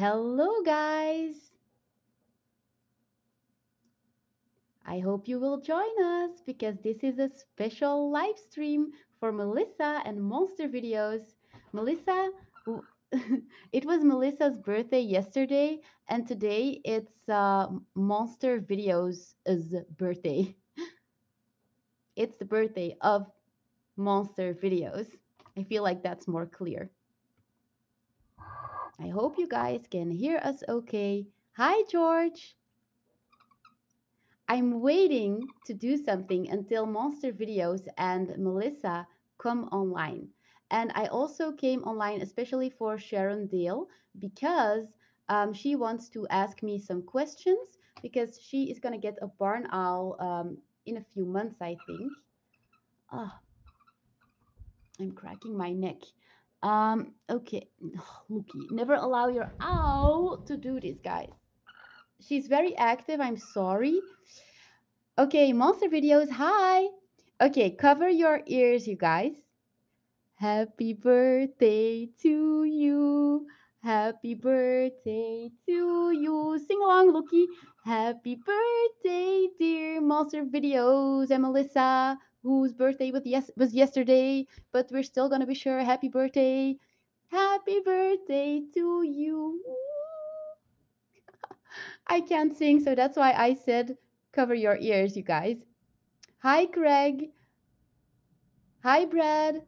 Hello, guys. I hope you will join us because this is a special live stream for Melissa and Monster Videos. Melissa, it was Melissa's birthday yesterday, and today it's Monster Videos' birthday. It's the birthday of Monster Videos. I feel like that's more clear. I hope you guys can hear us okay. Hi, George. I'm waiting to do something until Monster Videos and Melissa come online. And I also came online especially for Sharon Dale because she wants to ask me some questions because she is going to get a barn owl in a few months, I think. Ah, I'm cracking my neck. Okay. Looky, never allow your owl to do this, guys. She's very active. I'm sorry. Okay, Monster Videos, hi. Okay, cover your ears, you guys. Happy birthday to you. Happy birthday to you. Sing along, Looky. Happy birthday, dear Monster Videos and Melissa, whose birthday was yesterday, but we're still gonna be sure. Happy birthday. Happy birthday to you. I can't sing, so that's why I said cover your ears, you guys. Hi, Craig. Hi, Brad.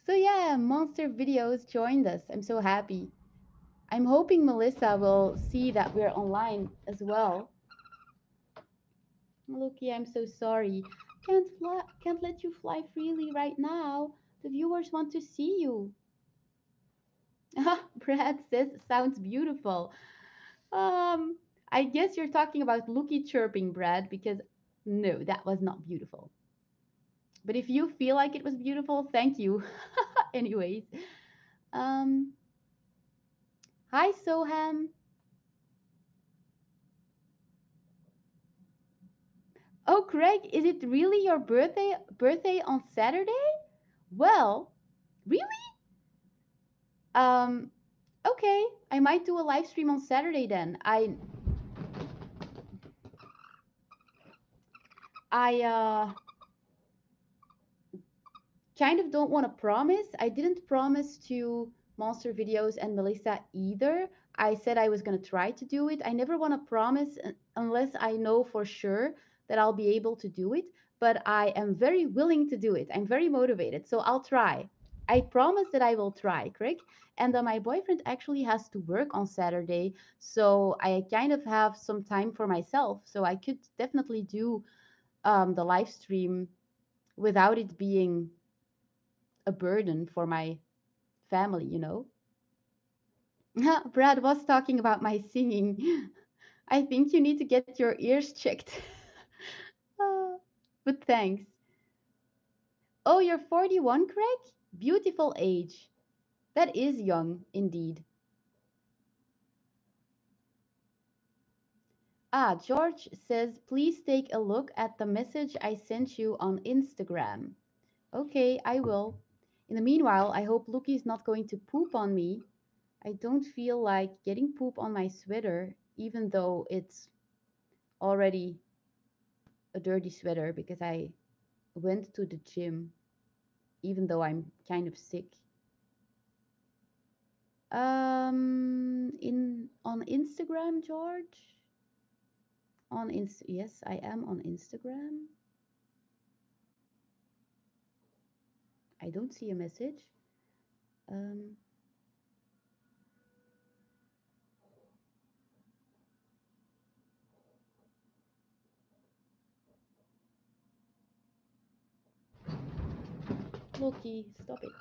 So yeah, Monster Videos joined us. I'm so happy. I'm hoping Melissa will see that we're online as well. Looky, I'm so sorry. Can't let you fly freely right now. The viewers want to see you. Brad says sounds beautiful. Um, I guess you're talking about Looky chirping, Brad, because no, that was not beautiful. But if you feel like it was beautiful, thank you. Anyways, um, hi Soham. Oh, Craig, is it really your birthday on Saturday? Well, really? Um, okay. I might do a live stream on Saturday then. I kind of don't want to promise. I didn't promise to Monster Videos and Melissa either. I said I was going to try to do it. I never want to promise unless I know for sure that I'll be able to do it, but I am very willing to do it. I'm very motivated, so I'll try. I promise that I will try, Craig. And my boyfriend actually has to work on Saturday, so I kind of have some time for myself. So I could definitely do the live stream without it being a burden for my family, you know. Brad was talking about my singing. I think you need to get your ears checked. Uh, but thanks. Oh, you're 41, Craig? Beautiful age. That is young, indeed. Ah, George says, please take a look at the message I sent you on Instagram. Okay, I will. In the meanwhile, I hope Lookie's not going to poop on me. I don't feel like getting poop on my sweater, even though it's already a dirty sweater because I went to the gym, even though I'm kind of sick. In on Instagram, George. Yes, I am on Instagram. I don't see a message. Um, Loki, stop it,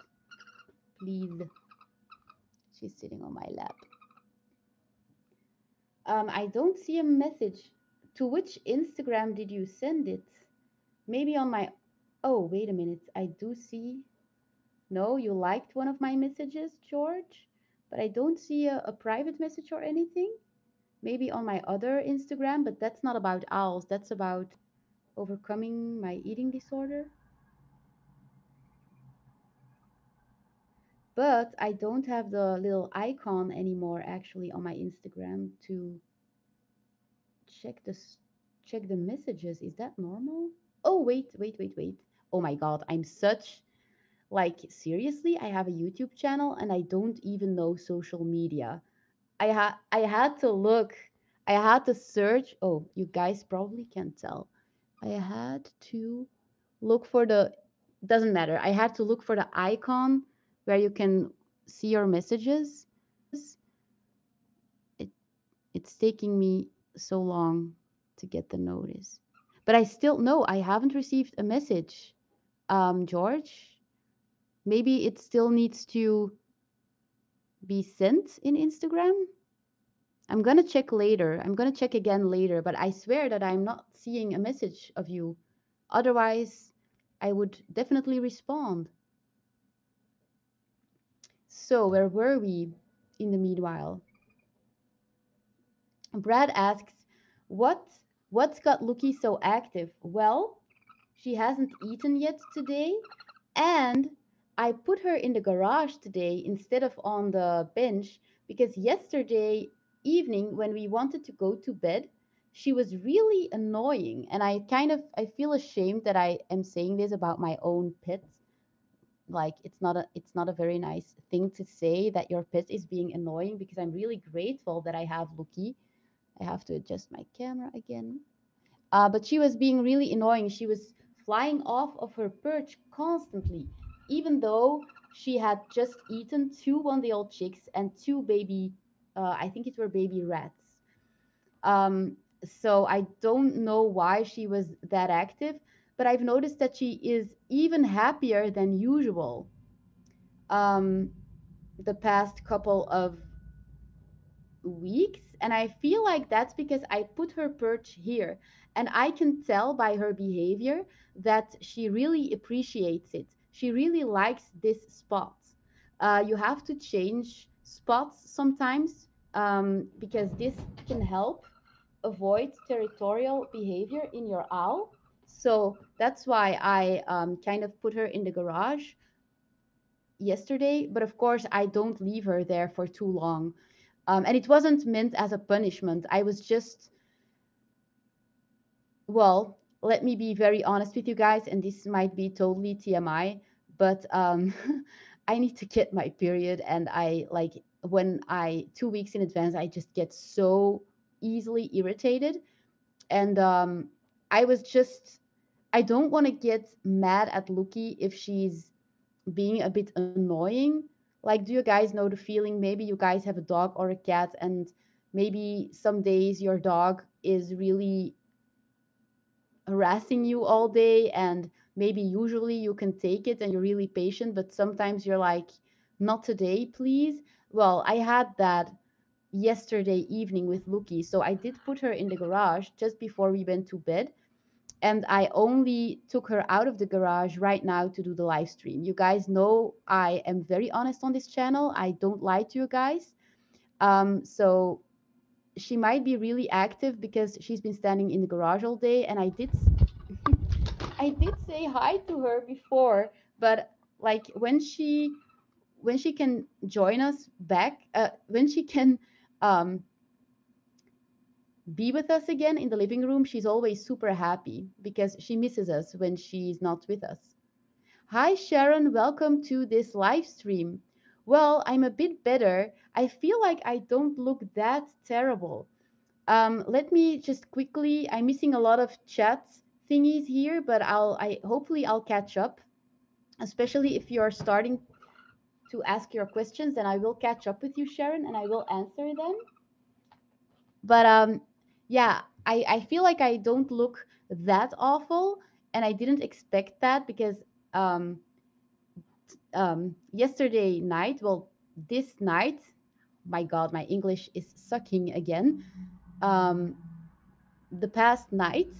please. She's sitting on my lap. I don't see a message. To which Instagram did you send it? Maybe on my. Oh, wait a minute. I do see. No, you liked one of my messages, George, but I don't see a private message or anything. Maybe on my other Instagram, but that's not about owls. That's about overcoming my eating disorder. but I don't have the little icon anymore actually on my Instagram to check this check the messages. Is that normal? Oh wait. Oh my god, I'm such like seriously, I have a YouTube channel and I don't even know social media. I had to look. I had to search. Oh, you guys probably can't tell. I had to look for the doesn't matter. I had to look for the icon where you can see your messages. It it's taking me so long to get the notice. But I still no, I haven't received a message. George, maybe it still needs to be sent in Instagram. I'm gonna check later. I'm gonna check again later, but I swear that I'm not seeing a message of you. Otherwise, I would definitely respond. So, where were we in the meanwhile? Brad asks, "What what's got Lucky so active?" Well, she hasn't eaten yet today, and I put her in the garage today instead of on the bench because yesterday evening when we wanted to go to bed, she was really annoying and I feel ashamed that I am saying this about my own pet. Like it's not a very nice thing to say that your pet is being annoying because I'm really grateful that I have Lucky. I have to adjust my camera again. But she was being really annoying. She was flying off of her perch constantly, even though she had just eaten two 1 day old chicks and two baby, I think it were baby rats. Um, so I don't know why she was that active, but I've noticed that she is even happier than usual um, the past couple of weeks, and I feel like that's because I put her perch here, and I can tell by her behavior that she really appreciates it. She really likes this spot. You have to change spots sometimes because this can help avoid territorial behavior in your owl. So that's why I kind of put her in the garage yesterday, but of course I don't leave her there for too long. And it wasn't meant as a punishment. I was just, well, let me be very honest with you guys, and this might be totally TMI, but I need to get my period, and I like when I 2 weeks in advance, I just get so easily irritated, and I was just, I don't want to get mad at Lucky if she's being a bit annoying. Like, do you guys know the feeling? Maybe you guys have a dog or a cat, and maybe some days your dog is really harassing you all day, and maybe usually you can take it and you're really patient, but sometimes you're like, not today, please. Well, I had that yesterday evening with Lucky, so I did put her in the garage just before we went to bed, and I only took her out of the garage right now to do the live stream. You guys know I am very honest on this channel. I don't lie to you guys. So she might be really active because she's been standing in the garage all day, and I did say hi to her before, but like when she can join us back, when she can um, be with us again in the living room, she's always super happy because she misses us when she's not with us. Hi, Sharon, welcome to this live stream. Well, I'm a bit better. I feel like I don't look that terrible. Let me just quickly, I'm missing a lot of chat thingies here, but I hopefully I'll catch up, especially if you're starting to ask your questions, then I will catch up with you, Sharon, and I will answer them. But yeah, I feel like I don't look that awful, and I didn't expect that because um, yesterday night, well, this night, my God, my English is sucking again. Um, the past night,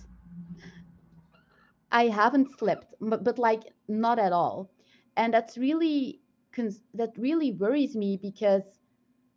I haven't slept, but like not at all, and that really worries me because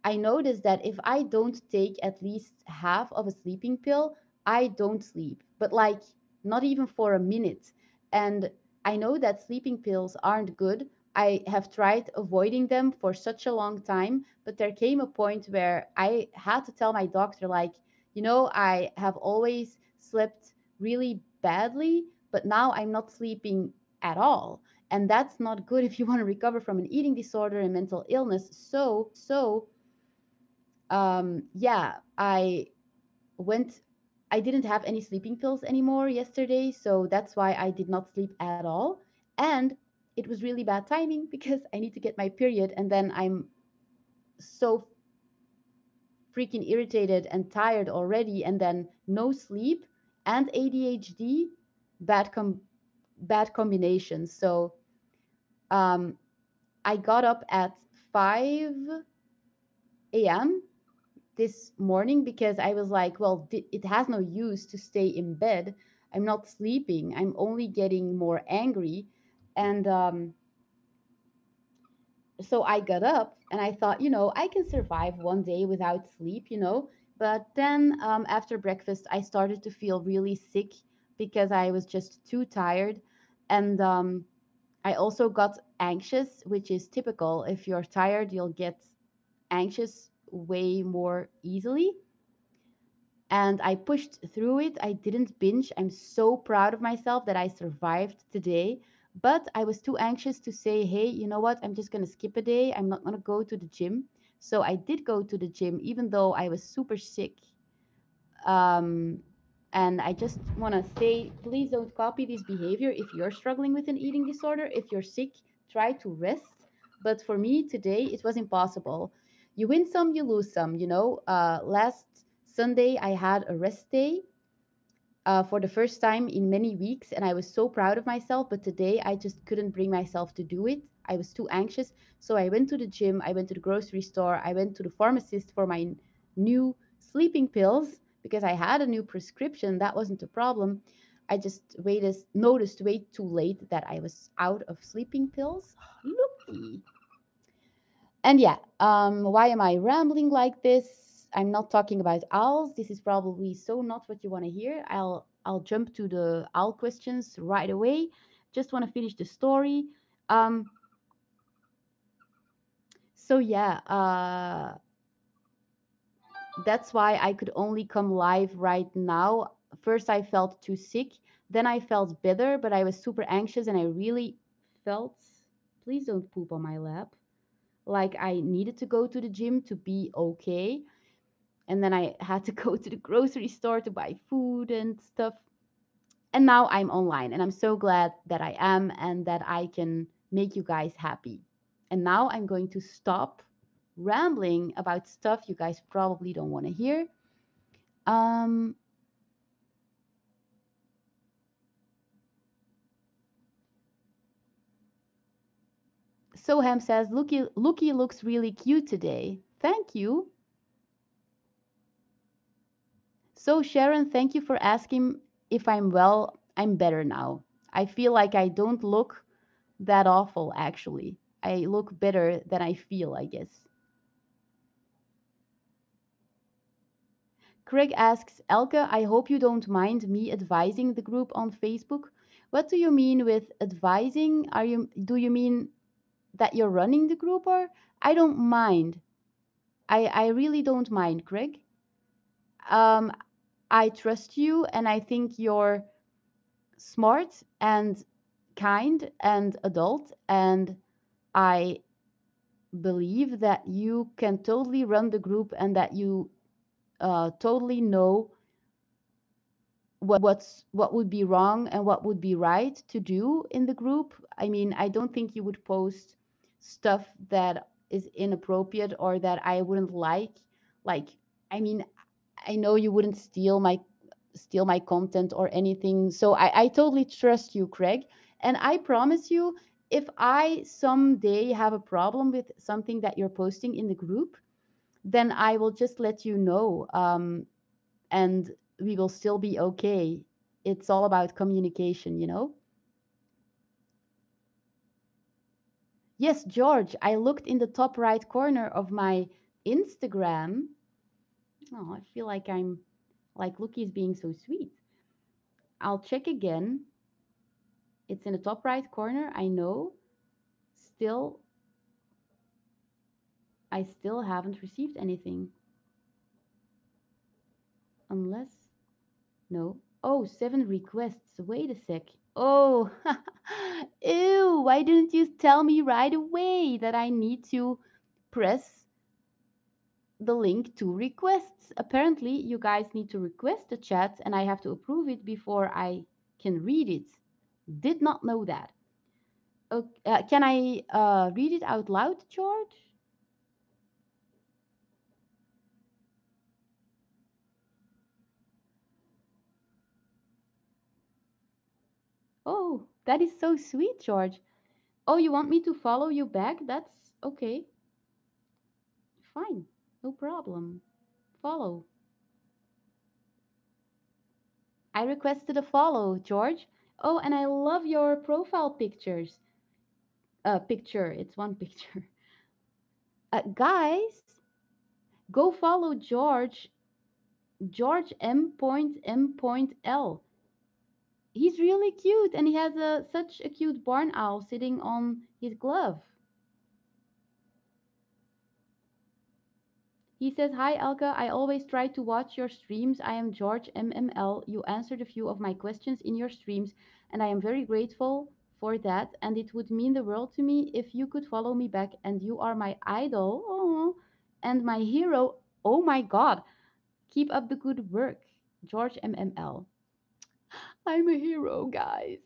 I noticed that if I don't take at least half of a sleeping pill, I don't sleep, but like not even for a minute. And I know that sleeping pills aren't good, I have tried avoiding them for such a long time, but there came a point where I had to tell my doctor, like, I have always slept really badly, but now I'm not sleeping at all. And that's not good if you want to recover from an eating disorder and mental illness. Yeah, went I didn't have any sleeping pills anymore yesterday, so that's why I did not sleep at all. And it was really bad timing because I need to get my period, and then I'm so freaking irritated and tired already, and then no sleep and ADHD, bad com- bad combination. So um, I got up at 5 a.m. this morning because I was like, well, it has no use to stay in bed. I'm not sleeping. I'm only getting more angry. And so I got up and I thought, I can survive one day without sleep. But then after breakfast, I started to feel really sick because I was just too tired. And I also got anxious, which is typical. If you're tired, you'll get anxious way more easily, and I pushed through it. I didn't binge. I'm so proud of myself that I survived today. But I was too anxious to say, hey, you know what? I'm just going to skip a day. I'm not going to go to the gym. So I did go to the gym, even though I was super sick. Um, and I just want to say, please don't copy this behavior if you're struggling with an eating disorder. If you're sick, try to rest. But for me today, it was impossible. You win some, you lose some. Last Sunday, I had a rest day for the first time in many weeks, and I was so proud of myself. But today, I just couldn't bring myself to do it. I was too anxious. So I went to the gym, I went to the grocery store, I went to the pharmacist for my new sleeping pills because I had a new prescription. That wasn't a problem. I just noticed way too late that I was out of sleeping pills. Looky. And yeah, why am I rambling like this? I'm not talking about owls. This is probably so not what you want to hear. I'll jump to the owl questions right away. Just want to finish the story. Um, so yeah, that's why I could only come live right now. First, I felt too sick. Then I felt better, but I was super anxious and I really felt. Please don't poop on my lap. Like I needed to go to the gym to be okay. And then I had to go to the grocery store to buy food and stuff. And now I'm online, and I'm so glad that I am and that I can make you guys happy. And now I'm going to stop rambling about stuff you guys probably don't want to hear. Um, Soham says, Lucky looks really cute today. Thank you. So, Sharon, thank you for asking if I'm well. I'm better now. I feel like I don't look that awful, actually. I look better than I feel, I guess. Craig asks, Elke, I hope you don't mind me advising the group on Facebook. What do you mean with advising? Do you mean that you're running the group, or I don't mind. I really don't mind, Craig. Um, I trust you and I think you're smart and kind and adult, and I believe that you can totally run the group and that you totally know what would be wrong and what would be right to do in the group. I mean, I don't think you would post stuff that is inappropriate or that I wouldn't like. Like, I mean, I know you wouldn't steal my content or anything. So I totally trust you, Craig. And I promise you, if I someday have a problem with something that you're posting in the group, then I will just let you know. And we will still be okay. It's all about communication. Yes, George, I looked in the top right corner of my Instagram. Oh, I feel like I'm like Lookie's being so sweet. I'll check again. It's in the top right corner, I know. Still, I still haven't received anything. Unless, no. Oh, 7 requests. Wait a sec. Oh, ew, why didn't you tell me right away that I need to press the link to requests? Apparently, you guys need to request a chat and I have to approve it before I can read it. Did not know that. Okay, can I read it out loud, George? Oh, that is so sweet, George. Oh, you want me to follow you back? That's okay. Fine. No problem. Follow. I requested a follow, George. Oh, and I love your profile pictures. Picture. It's one picture. Guys, go follow George. George M.M.L. He's really cute, and he has such a cute barn owl sitting on his glove. He says, "Hi Elke, I always try to watch your streams. I am George MML. You answered a few of my questions in your streams, and I am very grateful for that. And it would mean the world to me if you could follow me back. And you are my idol, oh, and my hero. Oh my God, keep up the good work, George MML. I'm a hero, guys."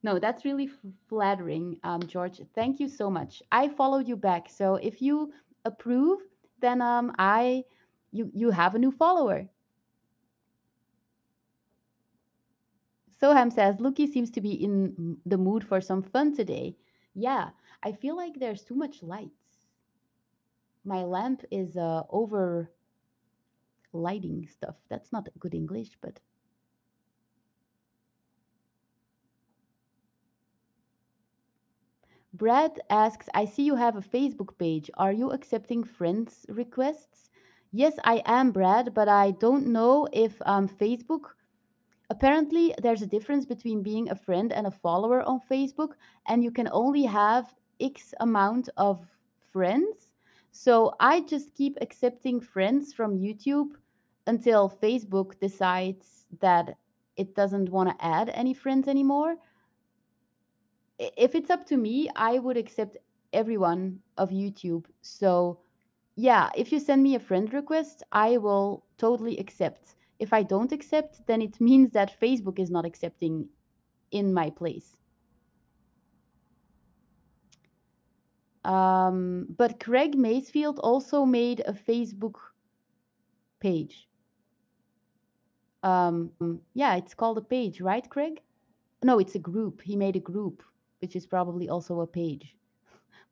No, that's really flattering, George. Thank you so much. I followed you back, so if you approve, then I you have a new follower. Soham says Lucky seems to be in the mood for some fun today. Yeah, I feel like there's too much lights. My lamp is over lighting stuff. That's not good English, but Brad asks, I see you have a Facebook page. Are you accepting friends requests? Yes, I am, Brad, but I don't know if Facebook. Apparently, there's a difference between being a friend and a follower on Facebook, and you can only have X amount of friends. So I just keep accepting friends from YouTube until Facebook decides that it doesn't want to add any friends anymore. If it's up to me, I would accept everyone of YouTube. So, yeah, if you send me a friend request, I will totally accept. If I don't accept, then it means that Facebook is not accepting in my place. But Craig Macefield also made a Facebook page. Yeah, it's called a page, right, Craig? No, it's a group. He made a group, which is probably also a page.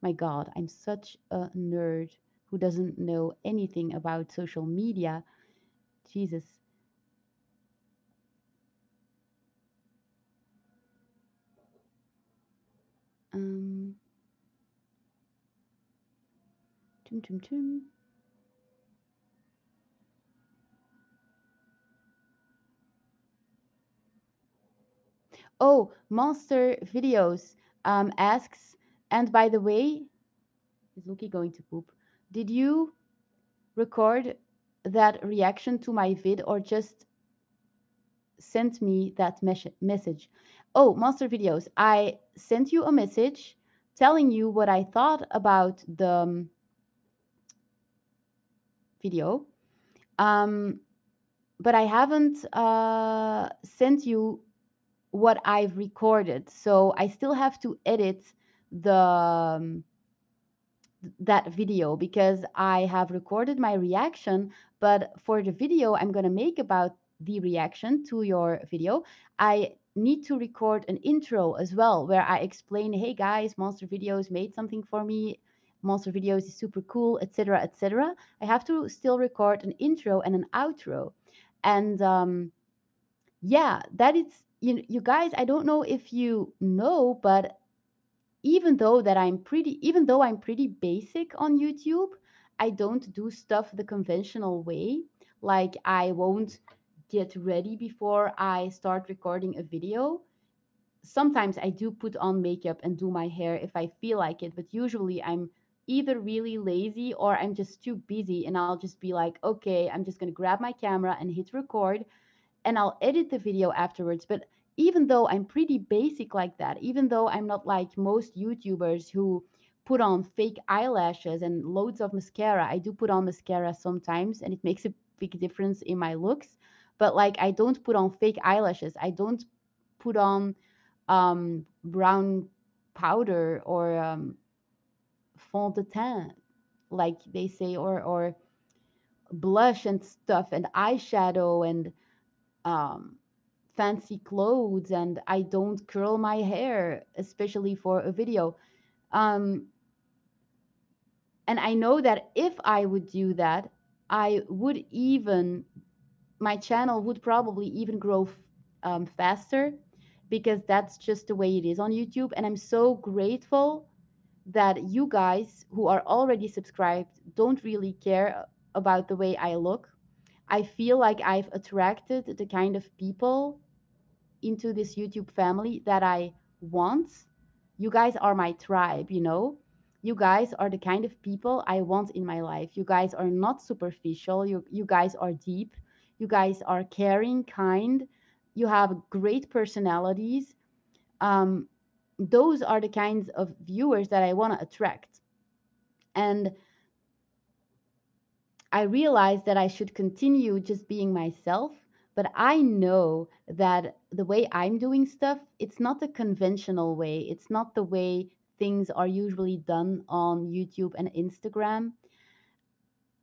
My God, I'm such a nerd who doesn't know anything about social media. Jesus. Um, tum, tum, tum. Oh, Monster Videos asks, and by the way, is Lucky going to poop? Did you record that reaction to my vid or just sent me that message? Oh, Monster Videos, I sent you a message telling you what I thought about the video. Um, but I haven't sent you what I've recorded. So I still have to edit the that video because I have recorded my reaction, but for the video I'm going to make about the reaction to your video, I need to record an intro as well where I explain, hey guys, Monster Videos made something for me. Monster Videos is super cool, etc., etc. I have to still record an intro and an outro. And yeah, that is you guys, I don't know if you know, but even though I'm pretty basic on YouTube, I don't do stuff the conventional way. Like I won't get ready before I start recording a video. sometimes I do put on makeup and do my hair if I feel like it, but usually I'm either really lazy or I'm just too busy, and I'll just be like, okay, I'm just going to grab my camera and hit record, and I'll edit the video afterwards. But even though I'm pretty basic like that, even though I'm not like most YouTubers who put on fake eyelashes and loads of mascara, I do put on mascara sometimes and it makes a big difference in my looks. But like, I don't put on fake eyelashes. I don't put on brown powder or fond de teint, like they say, or blush and stuff and eyeshadow and um, fancy clothes, and I don't curl my hair, especially for a video. Um, and I know that if I would do that, I would even, my channel would probably even grow faster, because that's just the way it is on YouTube. And I'm so grateful that you guys who are already subscribed don't really care about the way I look. I feel like I've attracted the kind of people into this YouTube family that I want. You guys are my tribe, you know? You guys are the kind of people I want in my life. You guys are not superficial. You guys are deep. You guys are caring, kind. You have great personalities. Um, those are the kinds of viewers that I want to attract. And I realized that I should continue just being myself, but I know that the way I'm doing stuff, it's not the conventional way. It's not the way things are usually done on YouTube and Instagram.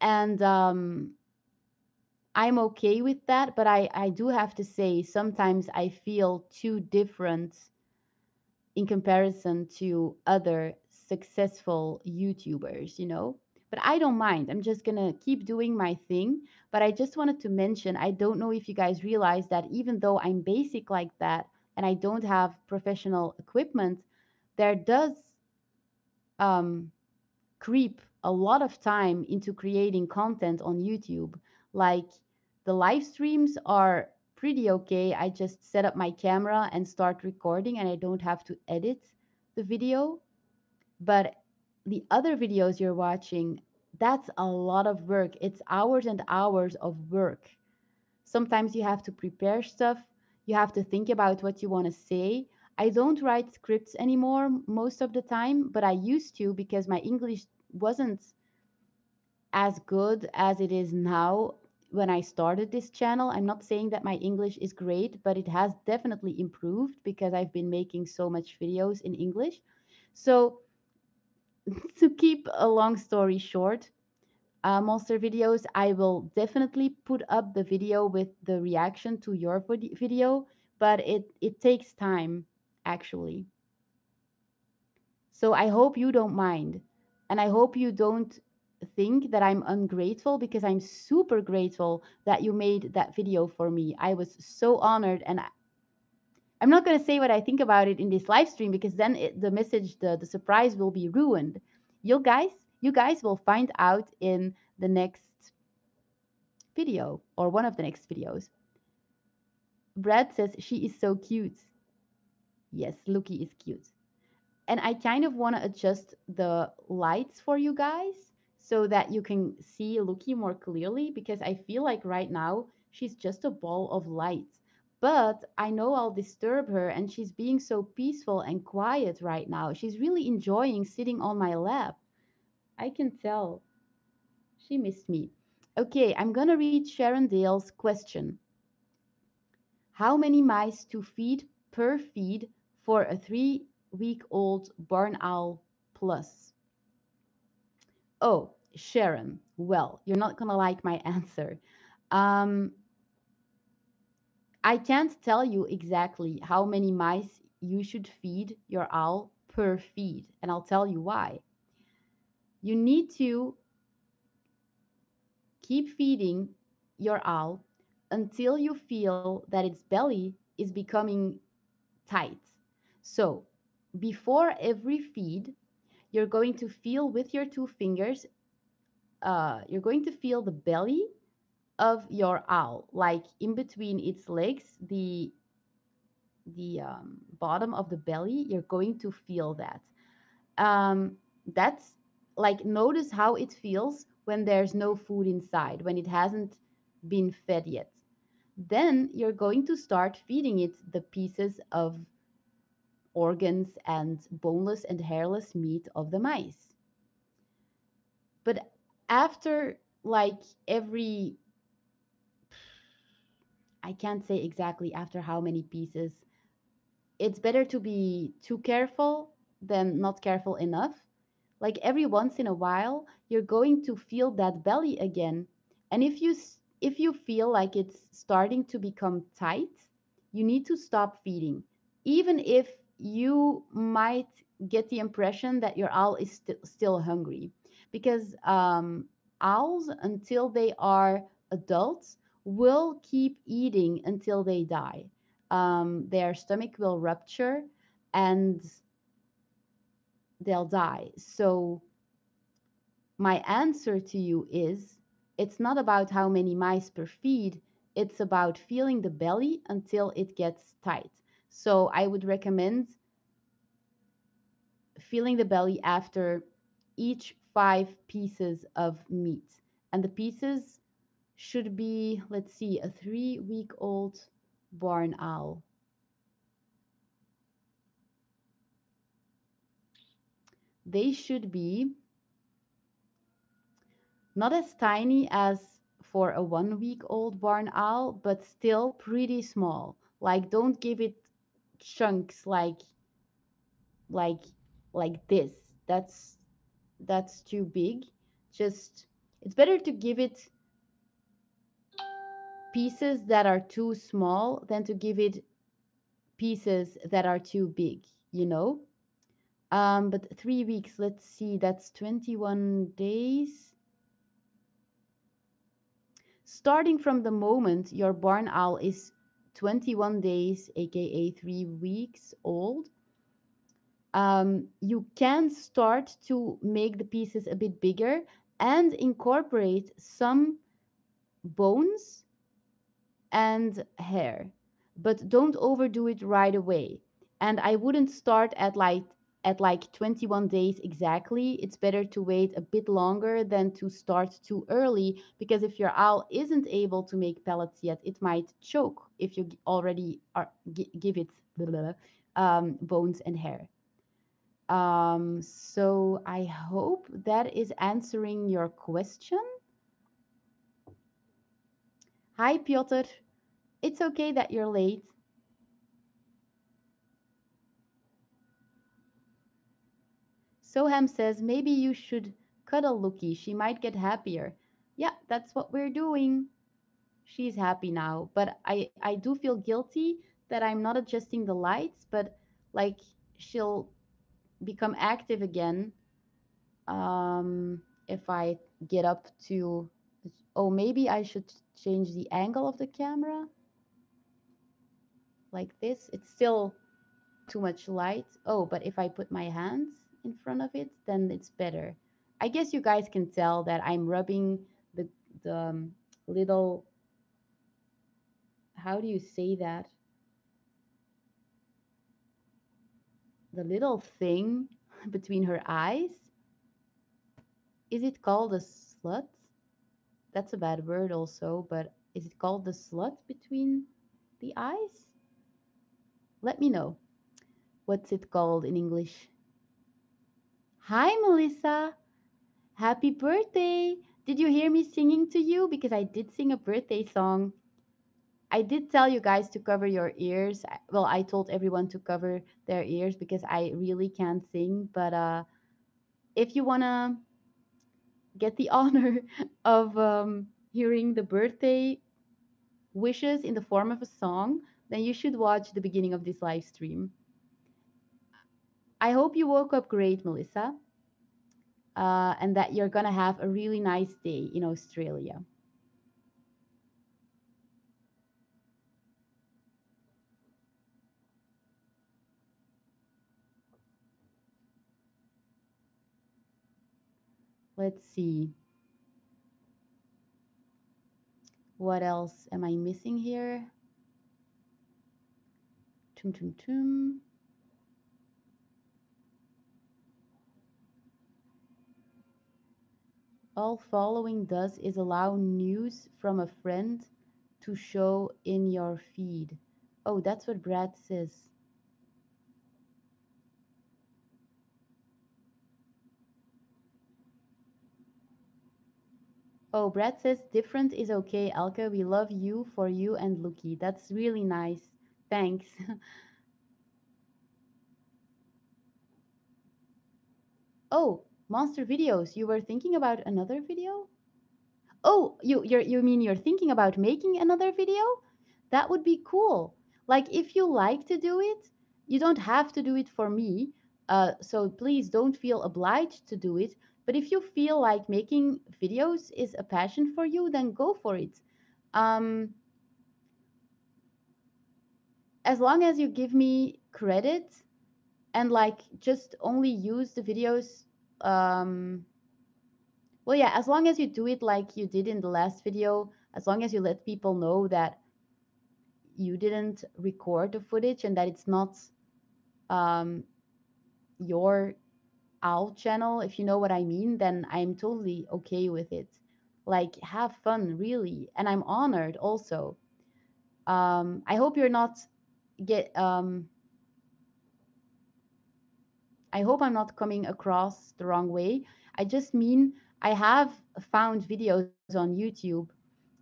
And I'm okay with that, but I do have to say, sometimes I feel too different in comparison to other successful YouTubers, you know? But I don't mind. I'm just going to keep doing my thing. But I just wanted to mention, I don't know if you guys realize that even though I'm basic like that and I don't have professional equipment, there does um, creep a lot of time into creating content on YouTube. Like, the live streams are pretty okay. I just set up my camera and start recording, and I don't have to edit the video. But the other videos you're watching, that's a lot of work. It's hours and hours of work. Sometimes you have to prepare stuff, you have to think about what you want to say. I don't write scripts anymore most of the time, but I used to because my English wasn't as good as it is now when I started this channel. I'm not saying that my English is great, but it has definitely improved because I've been making so much videos in English. So, to keep a long story short, monster videos, I will definitely put up the video with the reaction to your video, but it takes time actually. So I hope you don't mind, and I hope you don't think that I'm ungrateful, because I'm super grateful that you made that video for me. I was so honored, and I'm not going to say what I think about it in this live stream, because then the message, the surprise will be ruined. You guys, you guys will find out in the next video, or one of the next videos. Brad says she is so cute. Yes, Lucky is cute. And I kind of want to adjust the lights for you guys so that you can see Lucky more clearly, because I feel like right now she's just a ball of light. But I know I'll disturb her, and she's being so peaceful and quiet right now. She's really enjoying sitting on my lap. I can tell. She missed me. Okay, I'm gonna read Sharon Dale's question. How many mice to feed per feed for a 3-week-old barn owl plus? Oh, Sharon. Well, you're not going to like my answer. Um, I can't tell you exactly how many mice you should feed your owl per feed, and I'll tell you why. You need to keep feeding your owl until you feel that its belly is becoming tight. So, before every feed, you're going to feel with your 2 fingers, you're going to feel the belly of your owl, like in between its legs, the bottom of the belly, you're going to feel that. Um, that's like, notice how it feels when there's no food inside, when it hasn't been fed yet. Then you're going to start feeding it the pieces of organs and boneless and hairless meat of the mice. But after like every, I can't say exactly after how many pieces, it's better to be too careful than not careful enough. Like every once in a while, you're going to feel that belly again. And if you feel like it's starting to become tight, you need to stop feeding. Even if you might get the impression that your owl is still hungry. Because owls, until they are adults, will keep eating until they die. Their stomach will rupture and they'll die. So my answer to you is, it's not about how many mice per feed, it's about feeling the belly until it gets tight. So I would recommend feeling the belly after each 5 pieces of meat. And the pieces should be, let's see, a 3-week old barn owl. They should be not as tiny as for a 1-week old barn owl, but still pretty small. Like, don't give it chunks like like this. That's too big. Just, it's better to give it pieces that are too small than to give it pieces that are too big, you know? But 3 weeks, let's see, that's 21 days. Starting from the moment your barn owl is 21 days, aka 3 weeks old, you can start to make the pieces a bit bigger and incorporate some bones and hair, but don't overdo it right away. And I wouldn't start at like 21 days exactly. It's better to wait a bit longer than to start too early, because if your owl isn't able to make pellets yet, it might choke if you already give it blah, blah, blah, bones and hair. So I hope that is answering your question. Hi, Piotr. It's okay that you're late. Soham says maybe you should cuddle Lucky. She might get happier. Yeah, that's what we're doing. She's happy now, but I do feel guilty that I'm not adjusting the lights, but like, she'll become active again if I get up to, oh, maybe I should change the angle of the camera like this. It's still too much light. Oh, but if I put my hands in front of it, then it's better. I guess you guys can tell that I'm rubbing the little, how do you say that? The little thing between her eyes. Is it called a slut? That's a bad word also, but is it called the slut between the eyes? Let me know. What's it called in English? Hi, Melissa. Happy birthday! Did you hear me singing to you? Because I did sing a birthday song. I did tell you guys to cover your ears. Well, I told everyone to cover their ears because I really can't sing. But if you want to get the honor of hearing the birthday wishes in the form of a song, then you should watch the beginning of this live stream. I hope you woke up great, Melissa, and that you're going to have a really nice day in Australia. Let's see. What else am I missing here? Tum tum tum. All following does is allow news from a friend to show in your feed. Oh, that's what Brad says. Oh, Brad says different is okay, Elke. We love you for you and Lucky. That's really nice. Thanks. Oh, monster videos. You were thinking about another video? Oh, you mean you're thinking about making another video? That would be cool. Like if you like to do it, you don't have to do it for me. So please don't feel obliged to do it. But if you feel like making videos is a passion for you, then go for it. Um, as long as you give me credit and like just only use the videos, um, well, yeah, as long as you do it like you did in the last video, as long as you let people know that you didn't record the footage and that it's not um, your owl channel, if you know what I mean, then I'm totally okay with it. Like, have fun, really. And I'm honored also. I hope you're not get. I hope I'm not coming across the wrong way. I just mean I have found videos on YouTube,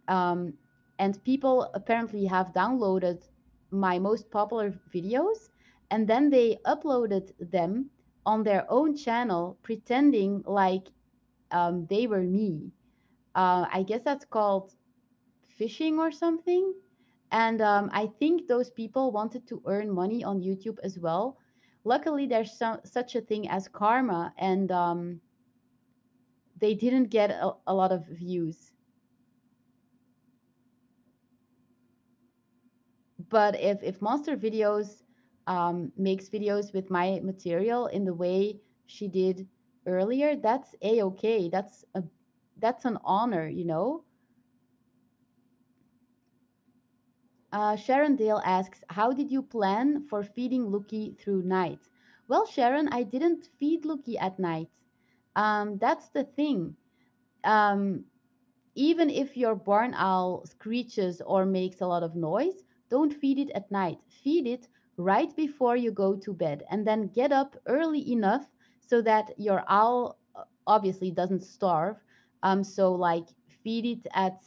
um, and people apparently have downloaded my most popular videos and then they uploaded them on their own channel pretending like they were me. I guess that's called phishing or something. And I think those people wanted to earn money on YouTube as well. Luckily, there's such a thing as karma, and they didn't get a lot of views. But if Monster Videos makes videos with my material in the way she did earlier, that's a okay. That's an honor, you know. Sharon Dale asks, "How did you plan for feeding Lucky through night?" Well, Sharon, I didn't feed Lucky at night. That's the thing. Um, Even if your barn owl screeches or makes a lot of noise, don't feed it at night. Feed it right before you go to bed and then get up early enough so that your owl obviously doesn't starve. So, like, feed it at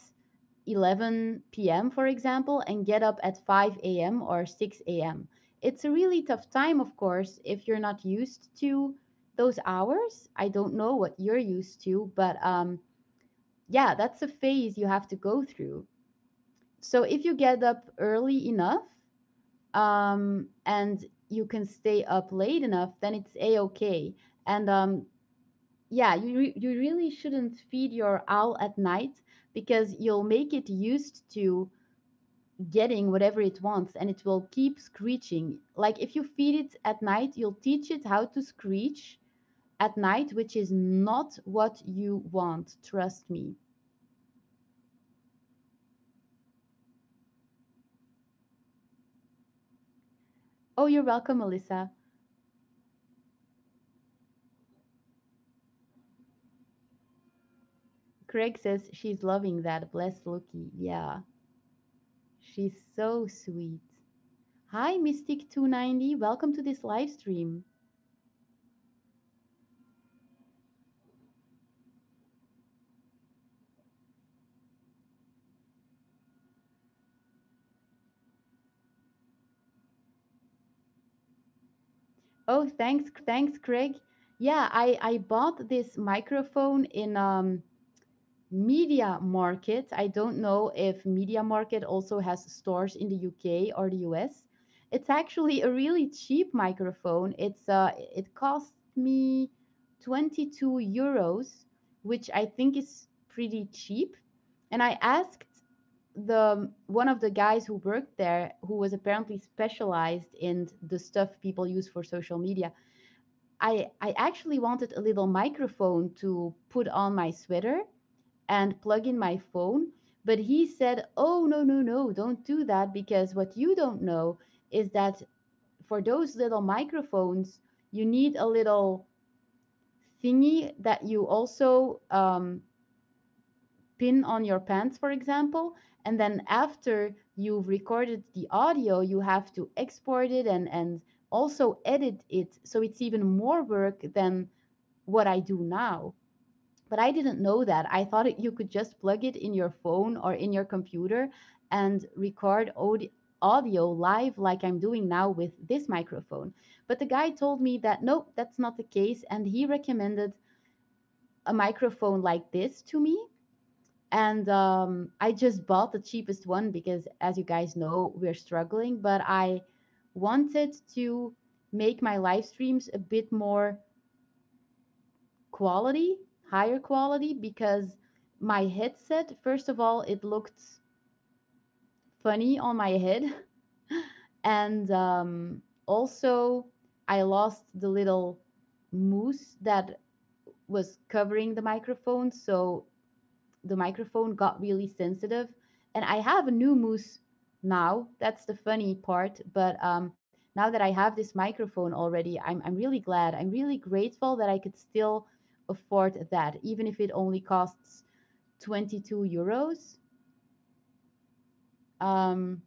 11 p.m., for example, and get up at 5 a.m. or 6 a.m. It's a really tough time, of course, if you're not used to those hours. I don't know what you're used to, but yeah, that's a phase you have to go through. So if you get up early enough and you can stay up late enough, then it's a okay. And yeah, you really shouldn't feed your owl at night because you'll make it used to getting whatever it wants and it will keep screeching. Like if you feed it at night, you'll teach it how to screech at night, which is not what you want, trust me. Oh, you're welcome, Melissa. Craig says she's loving that. Bless Loki. Yeah, she's so sweet. Hi, Mystic290. Welcome to this live stream. Oh, thanks, Craig. Yeah, I bought this microphone in Media Market. I don't know if Media Market also has stores in the UK or the US. It's actually a really cheap microphone. It cost me 22 euros, which I think is pretty cheap. And I asked the one of the guys who worked there, who was apparently specialized in the stuff people use for social media. I actually wanted a little microphone to put on my sweater and plug in my phone. But he said, "Oh, no, no, no, don't do that because what you don't know is that for those little microphones, you need a little thingy that you also pin on your pants, for example. And then after you've recorded the audio, you have to export it and also edit it. So it's even more work than what I do now. But I didn't know that. I thought you could just plug it in your phone or in your computer and record audio live like I'm doing now with this microphone. But the guy told me that nope, that's not the case. And he recommended a microphone like this to me. And I just bought the cheapest one because, as you guys know, we're struggling. But I wanted to make my live streams a bit more quality, higher quality, because my headset, first of all, it looked funny on my head. And also, I lost the little mousse that was covering the microphone. So the microphone got really sensitive. And I have a new mousse now. That's the funny part. But now that I have this microphone already, I'm really glad. I'm really grateful that I could still afford that, even if it only costs 22 euros. Um,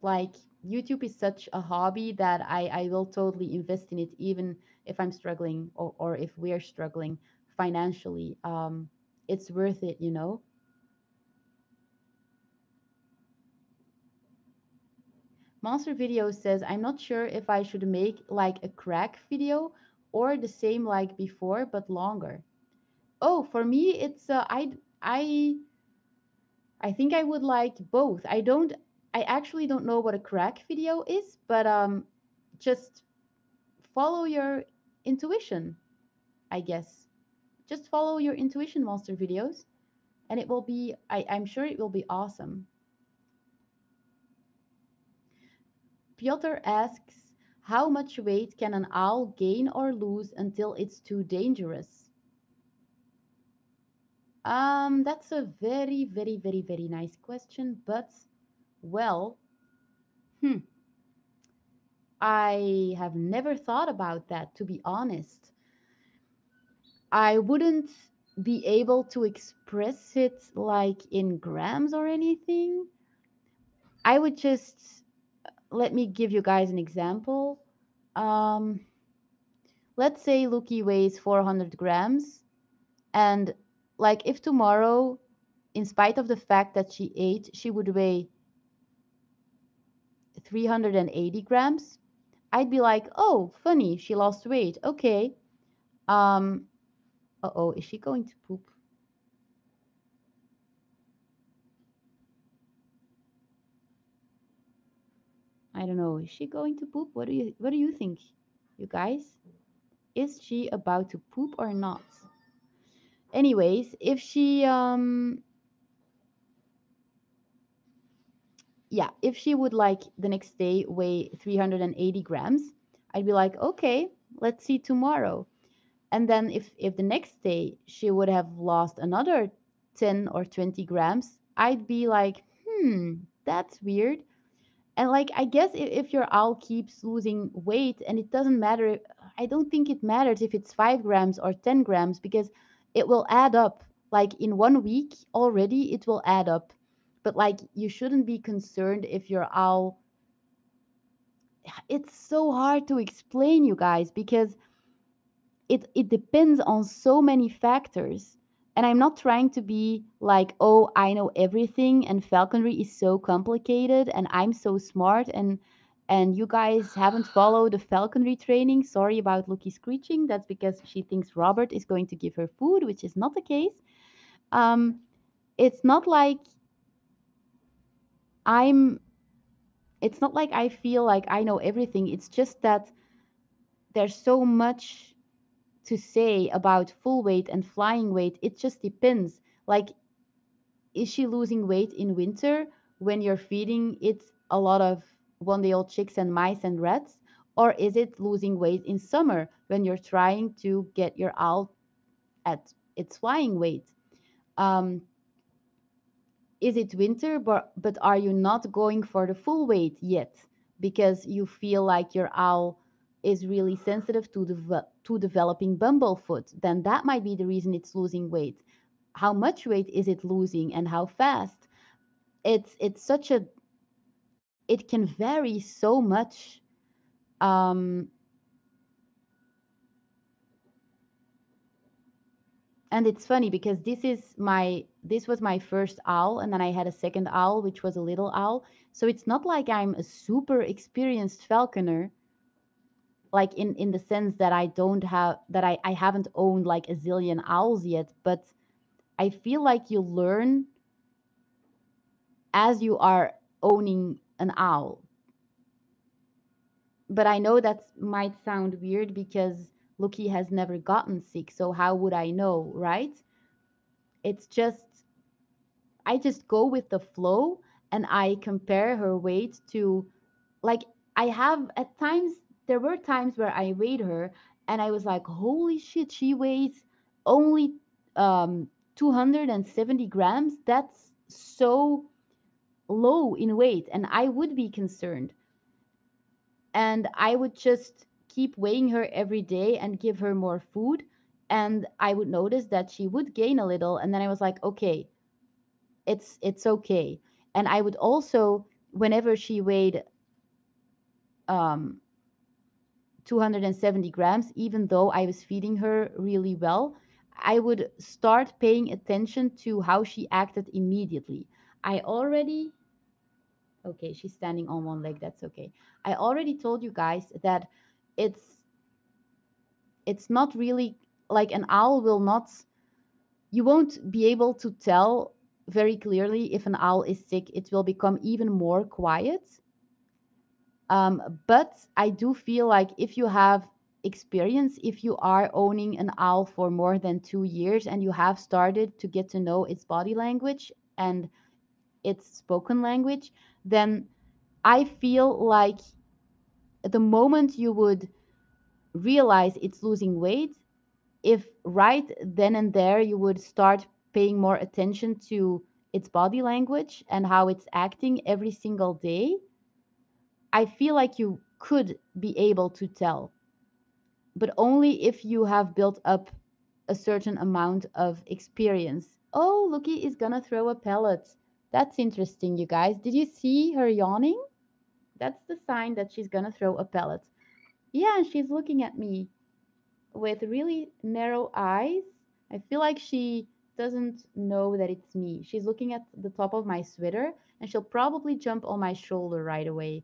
like YouTube is such a hobby that I will totally invest in it, even if I'm struggling or if we're struggling financially. It's worth it, you know? Monster Video says, I'm not sure if I should make like a crack video or the same like before, but longer. Oh, for me, it's I think I would like both. I actually don't know what a crack video is, but just follow your intuition, I guess. Just follow your intuition, Monster Videos, and it will be I'm sure it will be awesome. Piotr asks, how much weight can an owl gain or lose until it's too dangerous? That's a very, very, very, very nice question, but well, hmm, I have never thought about that, to be honest. I wouldn't be able to express it like in grams or anything. I would just let me give you guys an example. Um, let's say Luki weighs 400 grams, and like if tomorrow, in spite of the fact that she ate, she would weigh 380 grams, I'd be like, oh, funny, she lost weight. Okay. Um, uh-oh, is she going to poop? I don't know. Is she going to poop? What do you think, you guys? Is she about to poop or not? Anyways, if she yeah, if she would like the next day weigh 380 grams, I'd be like, okay, let's see tomorrow. And then if the next day she would have lost another 10 or 20 grams, I'd be like, that's weird. And like, I guess if your owl keeps losing weight, and it doesn't matter, I don't think it matters if it's 5 grams or 10 grams, because it will add up. Like in 1 week already, it will add up. But like, you shouldn't be concerned if your owl, it's so hard to explain, you guys, because it depends on so many factors. And I'm not trying to be like, oh, I know everything and falconry is so complicated and I'm so smart, and you guys haven't followed the falconry training. Sorry about Lucky screeching. That's because she thinks Robert is going to give her food, which is not the case. um it's not like I'm it's not like I feel like I know everything. It's just that there's so much to say about full weight and flying weight. It just depends. Like, is she losing weight in winter when you're feeding it a lot of 1 day old chicks and mice and rats? Or is it losing weight in summer when you're trying to get your owl at its flying weight? Um, is it winter, but are you not going for the full weight yet because you feel like your owl is really sensitive to to developing bumblefoot? Then that might be the reason it's losing weight. How much weight is it losing and how fast? It's such a, it can vary so much. um and it's funny because this was my first owl, and then I had a second owl which was a little owl. So it's not like I'm a super experienced falconer, like in the sense that I don't have that I haven't owned like a zillion owls yet, but I feel like you learn as you are owning an owl. But I know that might sound weird because Lucky has never gotten sick, so how would I know, right? It's just, I just go with the flow and I compare her weight to, like, I have at times, there were times where I weighed her and I was like, holy shit, she weighs only 270 grams. That's so low in weight. And I would be concerned. And I would just keep weighing her every day and give her more food. And I would notice that she would gain a little. And then I was like, okay, it's okay. And I would also, whenever she weighed um 270 grams, even though I was feeding her really well, I would start paying attention to how she acted immediately. I already, okay, she's standing on one leg, that's okay. I already told you guys that it's it's not really, like, an owl will not, you won't be able to tell very clearly if an owl is sick. It will become even more quiet. But I do feel like if you have experience, if you are owning an owl for more than 2 years and you have started to get to know its body language and its spoken language, then I feel like the moment you would realize it's losing weight, if right then and there you would start paying more attention to its body language and how it's acting every single day, I feel like you could be able to tell, but only if you have built up a certain amount of experience. Oh, Lucky is gonna throw a pellet. That's interesting, you guys. Did you see her yawning? That's the sign that she's gonna throw a pellet. Yeah, and she's looking at me with really narrow eyes. I feel like she doesn't know that it's me. She's looking at the top of my sweater and she'll probably jump on my shoulder right away.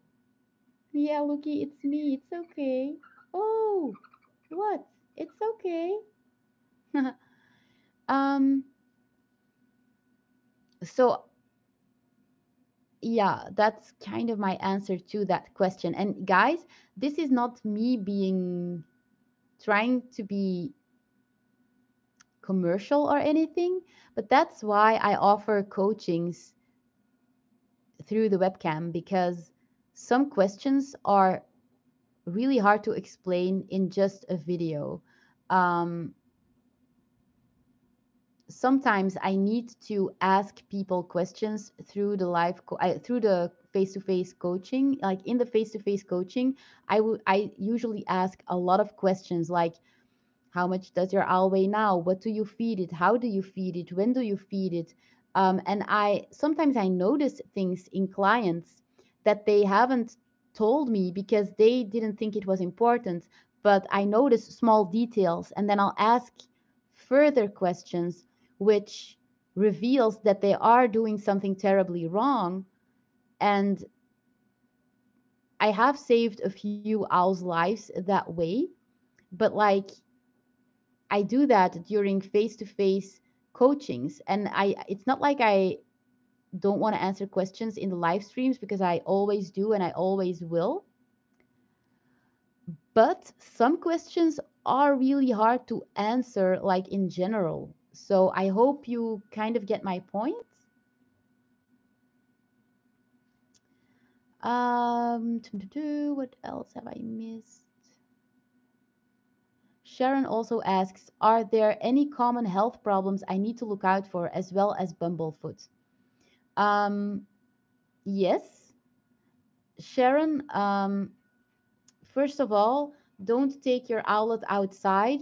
Yeah, Lucky, it's me. It's okay. Oh, what? It's okay. um, so yeah, that's kind of my answer to that question. And guys, this is not me being trying to be commercial or anything, but that's why I offer coachings through the webcam, because some questions are really hard to explain in just a video. Um, Sometimes I need to ask people questions through the through the face-to-face coaching. Like in the face-to-face coaching, I usually ask a lot of questions like, how much does your owl weigh now? What do you feed it? How do you feed it? When do you feed it? And I sometimes I notice things in clients that they haven't told me because they didn't think it was important. But I notice small details, and then I'll ask further questions, which reveals that they are doing something terribly wrong. And I have saved a few owls' lives that way. But like, I do that during face-to-face coachings, and I it's not like I don't want to answer questions in the live streams, because I always do and I always will. But some questions are really hard to answer, like in general. So I hope you kind of get my point. What else have I missed? Sharon also asks, are there any common health problems I need to look out for as well as Bumblefoot? Um, yes, Sharon. First of all, don't take your owlet outside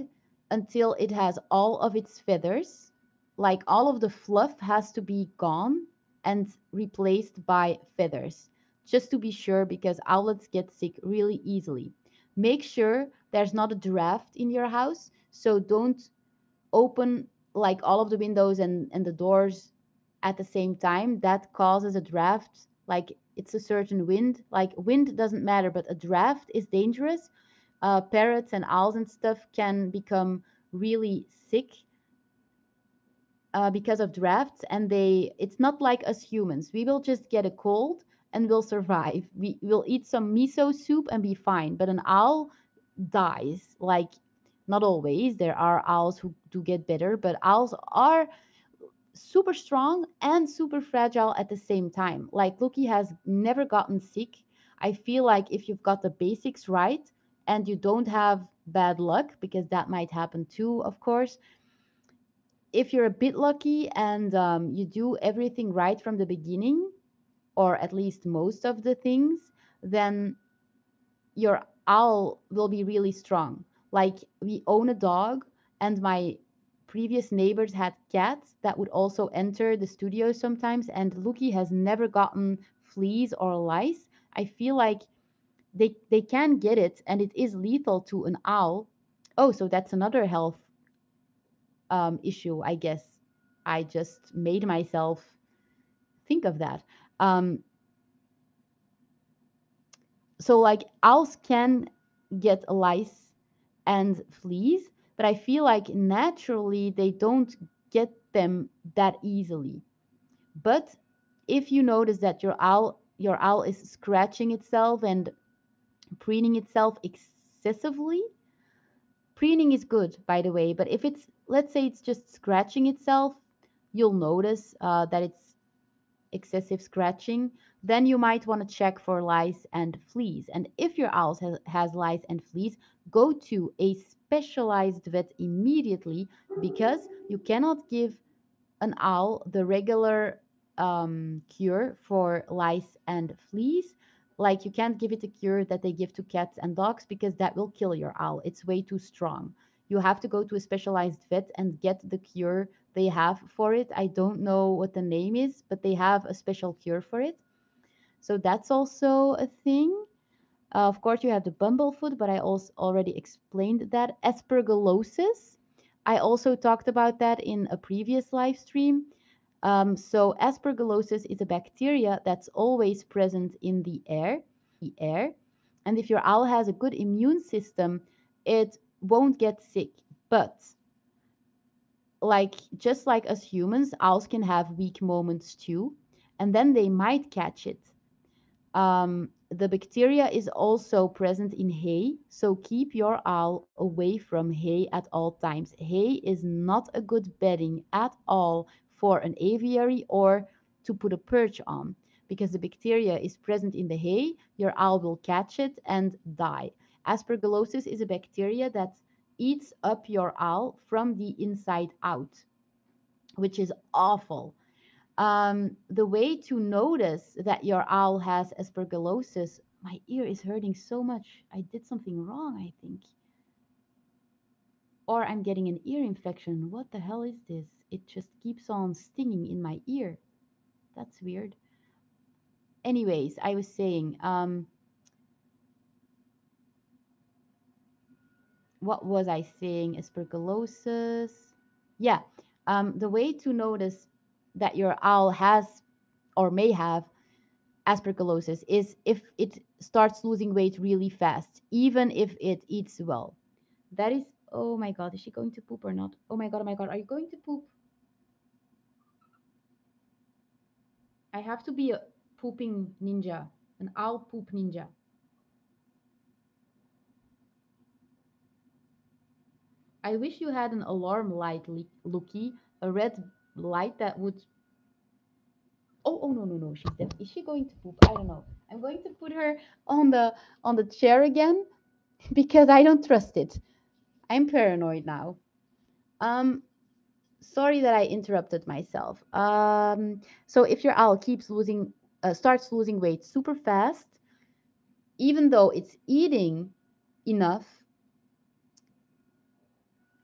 until it has all of its feathers. Like all of the fluff has to be gone and replaced by feathers, just to be sure, because owlets get sick really easily. Make sure there's not a draft in your house, so don't open like all of the windows and the doors at the same time. That causes a draft. Like it's a certain wind. Like wind doesn't matter, but a draft is dangerous. Parrots and owls and stuff can become really sick because of drafts, and it's not like us humans. We will just get a cold and we'll survive. We will eat some miso soup and be fine, but an owl dies. Like, not always. There are owls who do get better, but owls are super strong and super fragile at the same time. Like, Loki has never gotten sick. I feel like if you've got the basics right and you don't have bad luck, because that might happen too, of course, if you're a bit lucky and you do everything right from the beginning, or at least most of the things, then your owl will be really strong. Like, we own a dog, and my previous neighbors had cats that would also enter the studio sometimes, and Lucky has never gotten fleas or lice. I feel like they can get it, and it is lethal to an owl. Oh, so that's another health issue, I guess. I just made myself think of that. Um, so, like, owls can get lice and fleas, but I feel like naturally they don't get them that easily. But if you notice that your owl is scratching itself and preening itself excessively, preening is good, by the way, but if it's, let's say, it's just scratching itself, you'll notice that it's excessive scratching, then you might want to check for lice and fleas. And if your owl has lice and fleas, go to a specialized vet immediately, because you cannot give an owl the regular cure for lice and fleas. Like, you can't give it a cure that they give to cats and dogs, because that will kill your owl. It's way too strong. You have to go to a specialized vet and get the cure they have for it. I don't know what the name is, but they have a special cure for it. So that's also a thing. Of course, you have the bumblefoot, but I also already explained that. Aspergillosis, I also talked about that in a previous live stream. So aspergillosis is a bacteria that's always present in the air. And if your owl has a good immune system, it won't get sick. But like, just like us humans, owls can have weak moments too, and then they might catch it. The bacteria is also present in hay, so keep your owl away from hay at all times. Hay is not a good bedding at all for an aviary or to put a perch on, because the bacteria is present in the hay. Your owl will catch it and die. Aspergillosis is a bacteria that eats up your owl from the inside out, which is awful. The way to notice that your owl has aspergillosis, my ear is hurting so much. I did something wrong, I think. Or I'm getting an ear infection. What the hell is this? It just keeps on stinging in my ear. That's weird. Anyways, I was saying, what was I saying? Aspergillosis. Yeah. The way to notice that your owl has or may have aspergillosis is if it starts losing weight really fast, even if it eats well. That is, oh my God, is she going to poop or not? Oh my God, are you going to poop? I have to be a pooping ninja, an owl poop ninja. I wish you had an alarm light, Looky, a red light that would. Oh no no no, she's dead. Is she going to poop? I don't know. I'm going to put her on the chair again because I don't trust it. I'm paranoid now. Um, sorry that I interrupted myself. So if your owl starts losing weight super fast, even though it's eating enough,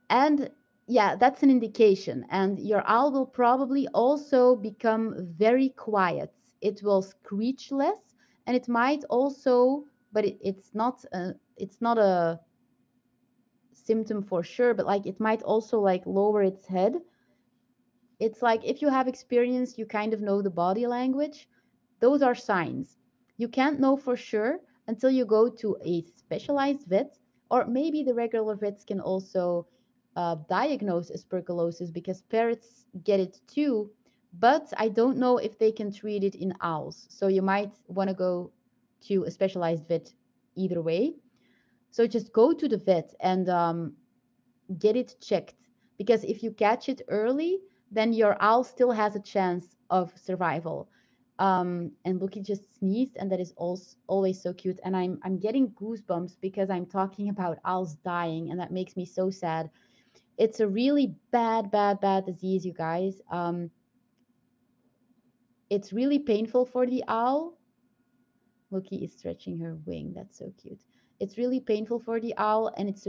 and yeah, that's an indication. And your owl will probably also become very quiet. It will screech less, and it might also, but it's not a symptom for sure, but like it might also like lower its head. It's like if you have experience, you kind of know the body language. Those are signs. You can't know for sure until you go to a specialized vet, or maybe the regular vets can also diagnose aspergillosis because parrots get it too. But I don't know if they can treat it in owls. So you might want to go to a specialized vet either way. So just go to the vet and get it checked, because if you catch it early, then your owl still has a chance of survival. And Loki just sneezed, and that is also always so cute. And I'm getting goosebumps because I'm talking about owls dying, and that makes me so sad. It's a really bad disease, you guys. It's really painful for the owl. Loki is stretching her wing. That's so cute. It's really painful for the owl, and it's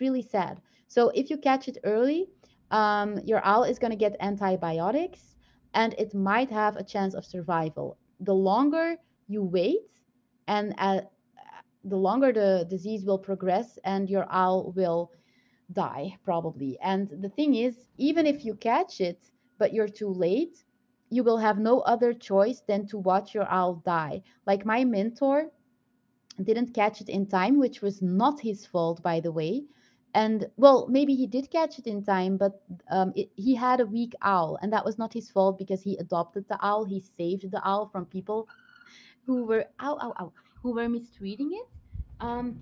really sad. So if you catch it early, your owl is going to get antibiotics, and it might have a chance of survival. The longer you wait, and the longer the disease will progress, and your owl will die probably. And the thing is, even if you catch it, but you're too late, you will have no other choice than to watch your owl die. Like my mentor didn't catch it in time, which was not his fault, by the way. And well, maybe he did catch it in time, but he had a weak owl, and that was not his fault because he adopted the owl. He saved the owl from people who were who were mistreating it. Um,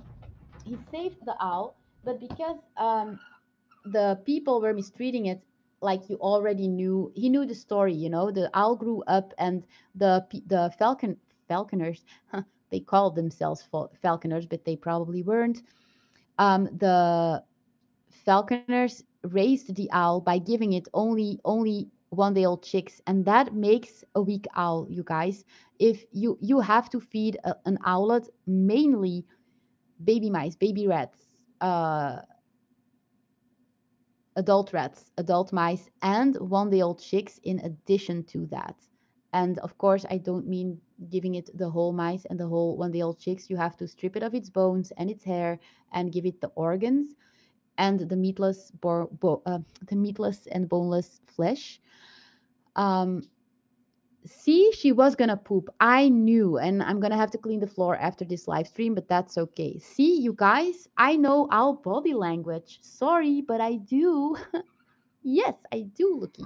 he saved the owl, but because the people were mistreating it, like you already knew, he knew the story, the owl grew up, and the falconers, they called themselves falconers, but they probably weren't. The falconers raised the owl by giving it only 1 day old chicks, and that makes a weak owl, you guys. If you have to feed an owlet mainly baby mice, baby rats, adult rats, adult mice, and 1 day old chicks in addition to that. And of course, I don't mean giving it the whole mice and the whole 1 day old chicks. You have to strip it of its bones and its hair and give it the organs and the meatless and boneless flesh. Um, See, she was gonna poop. I knew, and I'm gonna have to clean the floor after this live stream, but that's okay. See, you guys, I know our body language. Sorry, but I do. Yes, I do, Looky.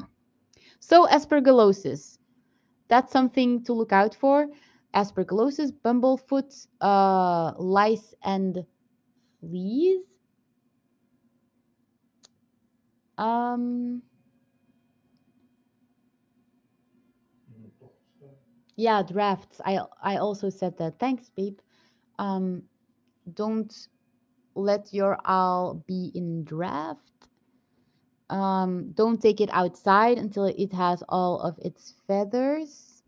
So, aspergillosis, that's something to look out for. Aspergillosis, bumblefoot, lice, and fleas. Um, yeah, drafts. I also said that. Thanks, babe. Um, don't let your owl be in draft. Don't take it outside until it has all of its feathers.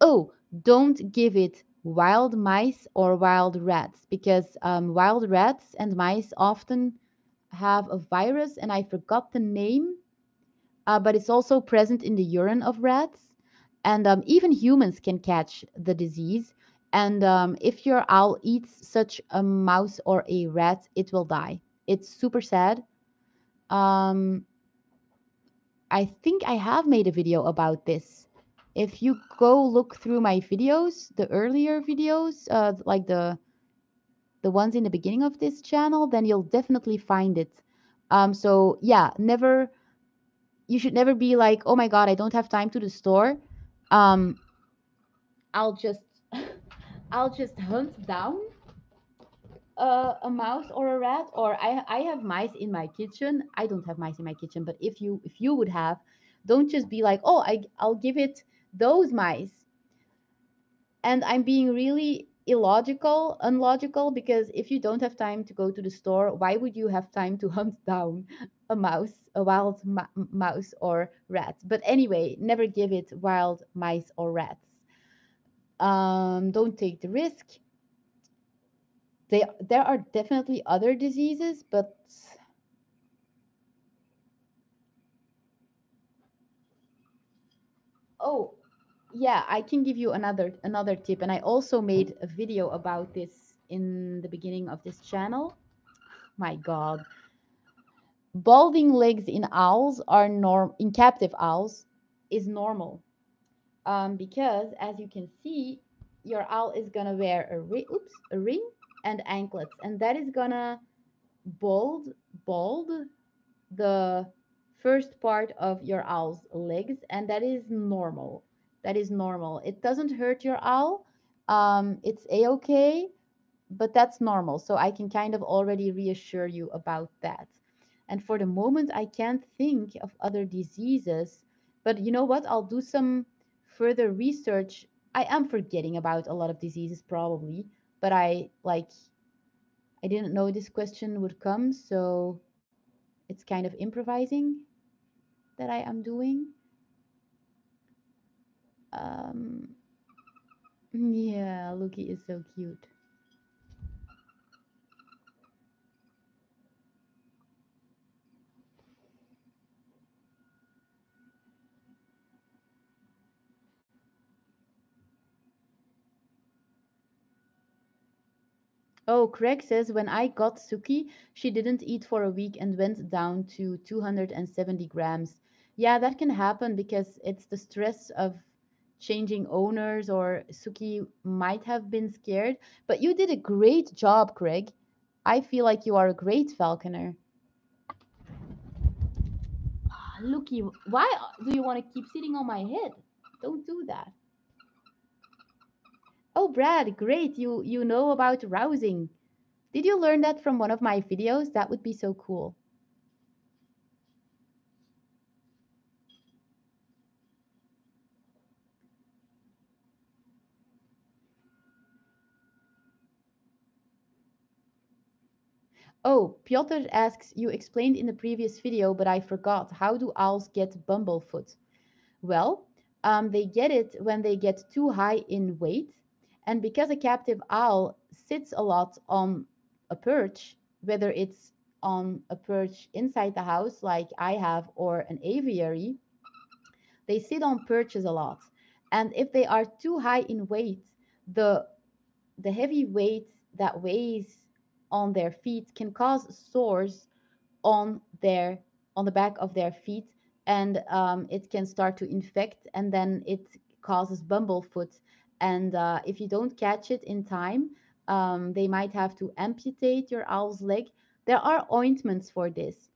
Oh, don't give it wild mice or wild rats, because wild rats and mice often have a virus, and I forgot the name, but it's also present in the urine of rats. And even humans can catch the disease. And if your owl eats such a mouse or a rat, it will die. It's super sad. Um, I think I have made a video about this. If you go look through my videos, the earlier videos, like the ones in the beginning of this channel, then you'll definitely find it. So yeah, never you should never be like, oh my god, I don't have time to the store. Um, I'll just I'll just hunt down a mouse or a rat, or I have mice in my kitchen. I don't have mice in my kitchen, but if you would have, don't just be like, oh, I'll give it those mice. And I'm being really unlogical, because if you don't have time to go to the store, why would you have time to hunt down a mouse, a wild mouse or rat. But anyway, never give it wild mice or rats. Don't take the risk. There are definitely other diseases, but oh, yeah, I can give you another tip, and I also made a video about this in the beginning of this channel. My God, balding legs in owls are norm in captive owls is normal. Because as you can see, your owl is gonna wear a ring and anklets, and that is gonna bald bald the first part of your owl's legs, and that is normal. That is normal. It doesn't hurt your owl. It's a-okay, but that's normal. So I can kind of already reassure you about that. And for the moment, I can't think of other diseases. But you know what? I'll do some further research. I am forgetting about a lot of diseases probably, but I didn't know this question would come, so it's kind of improvising that I am doing. Um, yeah, Lucky is so cute. Oh, Craig says when I got Suki, she didn't eat for a week and went down to 270 grams. Yeah, that can happen because it's the stress of changing owners, or Suki might have been scared. But you did a great job, Craig. I feel like you are a great falconer. Lucky, why do you want to keep sitting on my head? Don't do that. Oh, Brad, great. You know about rousing. Did you learn that from one of my videos? That would be so cool. Oh, Piotr asks, you explained in the previous video, but I forgot. How do owls get bumblefoot? Well, they get it when they get too high in weight. And because a captive owl sits a lot on a perch, whether it's on a perch inside the house like I have or an aviary, they sit on perches a lot. And if they are too high in weight, the the heavy weight that weighs on their feet can cause sores on their on the back of their feet, and it can start to infect, and then it causes bumblefoot. And if you don't catch it in time, they might have to amputate your owl's leg. There are ointments for this.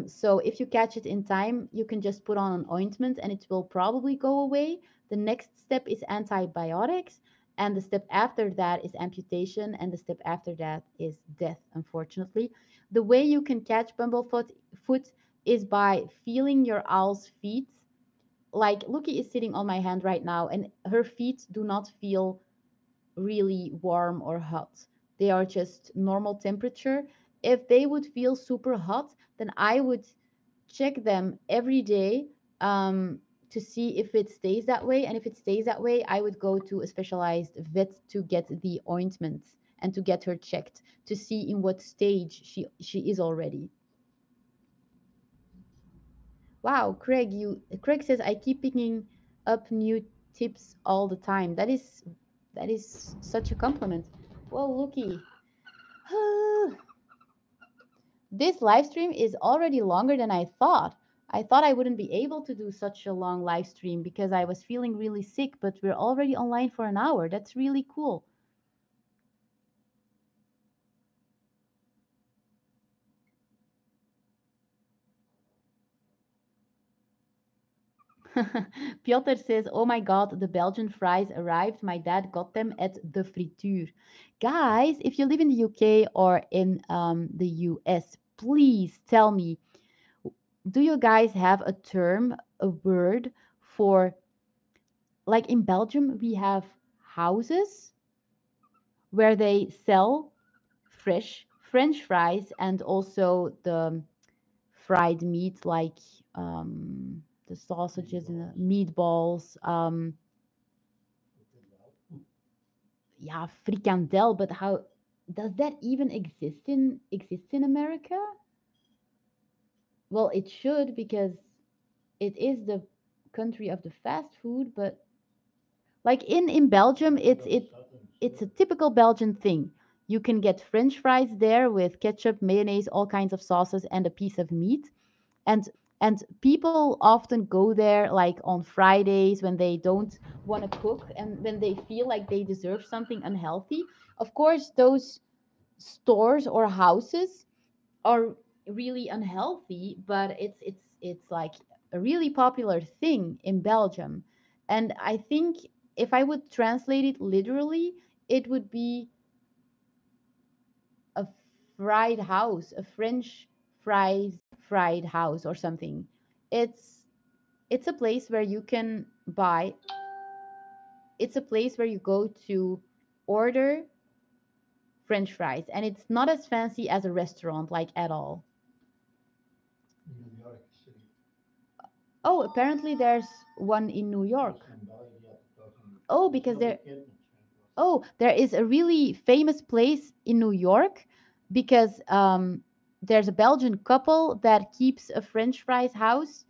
So if you catch it in time, you can just put on an ointment and it will probably go away. The next step is antibiotics, and the step after that is amputation, and the step after that is death, unfortunately. The way you can catch bumblefoot is by feeling your owl's feet. Like Lucky is sitting on my hand right now, and her feet do not feel really warm or hot. They are just normal temperature. If they would feel super hot, then I would check them every day, to see if it stays that way. And if it stays that way, I would go to a specialized vet to get the ointment and to get her checked to see in what stage she is already. Wow, Craig says I keep picking up new tips all the time. That is such a compliment. Well, looky. This live stream is already longer than I thought. I thought I wouldn't be able to do such a long live stream because I was feeling really sick, but we're already online for an hour. That's really cool. Piotr says, oh my god, the Belgian fries arrived. My dad got them at the frituur. Guys, if you live in the UK or in the US, please tell me, do you guys have a term, a word for, like in Belgium, we have houses where they sell fresh French fries and also the fried meat, like um, the sausages and the meatballs. Yeah, frikandel. But how does that even exist in America? Well, it should, because it is the country of the fast food. But like in Belgium, it's a typical Belgian thing. You can get French fries there with ketchup, mayonnaise, all kinds of sauces, and a piece of meat. And people often go there like on Fridays when they don't want to cook and when they feel like they deserve something unhealthy. Of course, those stores or houses are really unhealthy, but it's like a really popular thing in Belgium. And I think if I would translate it literally, it would be a fried house, a French fries fried house or something. It's it's a place where you can buy. It's a place where you go to order French fries, and it's not as fancy as a restaurant, like at all. Oh, apparently there's one in New York. Oh, because there. Oh, there is a really famous place in New York because there's a Belgian couple that keeps a French fries house,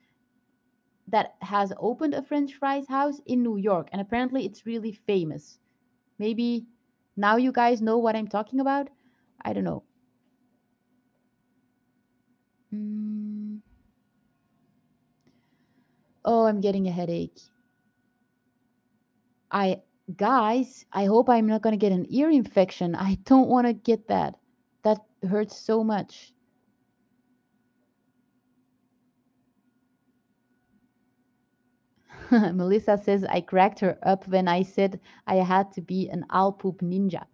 that has opened a French fries house in New York, and apparently it's really famous. Maybe now you guys know what I'm talking about. I don't know. Mm. Oh, I'm getting a headache. I Guys, I hope I'm not gonna get an ear infection. I don't want to get that. That hurts so much. Melissa says I cracked her up when I said I had to be an owl poop ninja.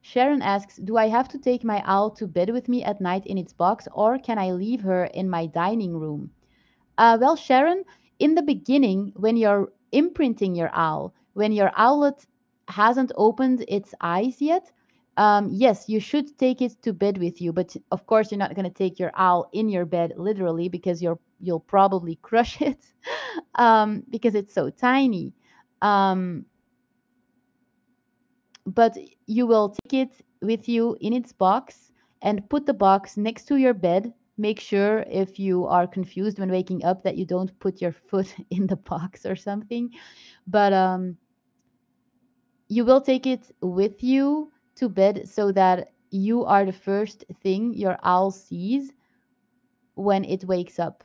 Sharon asks, do I have to take my owl to bed with me at night in its box, or can I leave her in my dining room? Well, Sharon, in the beginning, when you're imprinting your owl, when your owlet hasn't opened its eyes yet, yes, you should take it to bed with you. But of course, you're not going to take your owl in your bed literally, because you'll probably crush it, because it's so tiny. Um, but you will take it with you in its box and put the box next to your bed. Make sure, if you are confused when waking up, that you don't put your foot in the box or something. But you will take it with you to bed so that you are the first thing your owl sees when it wakes up.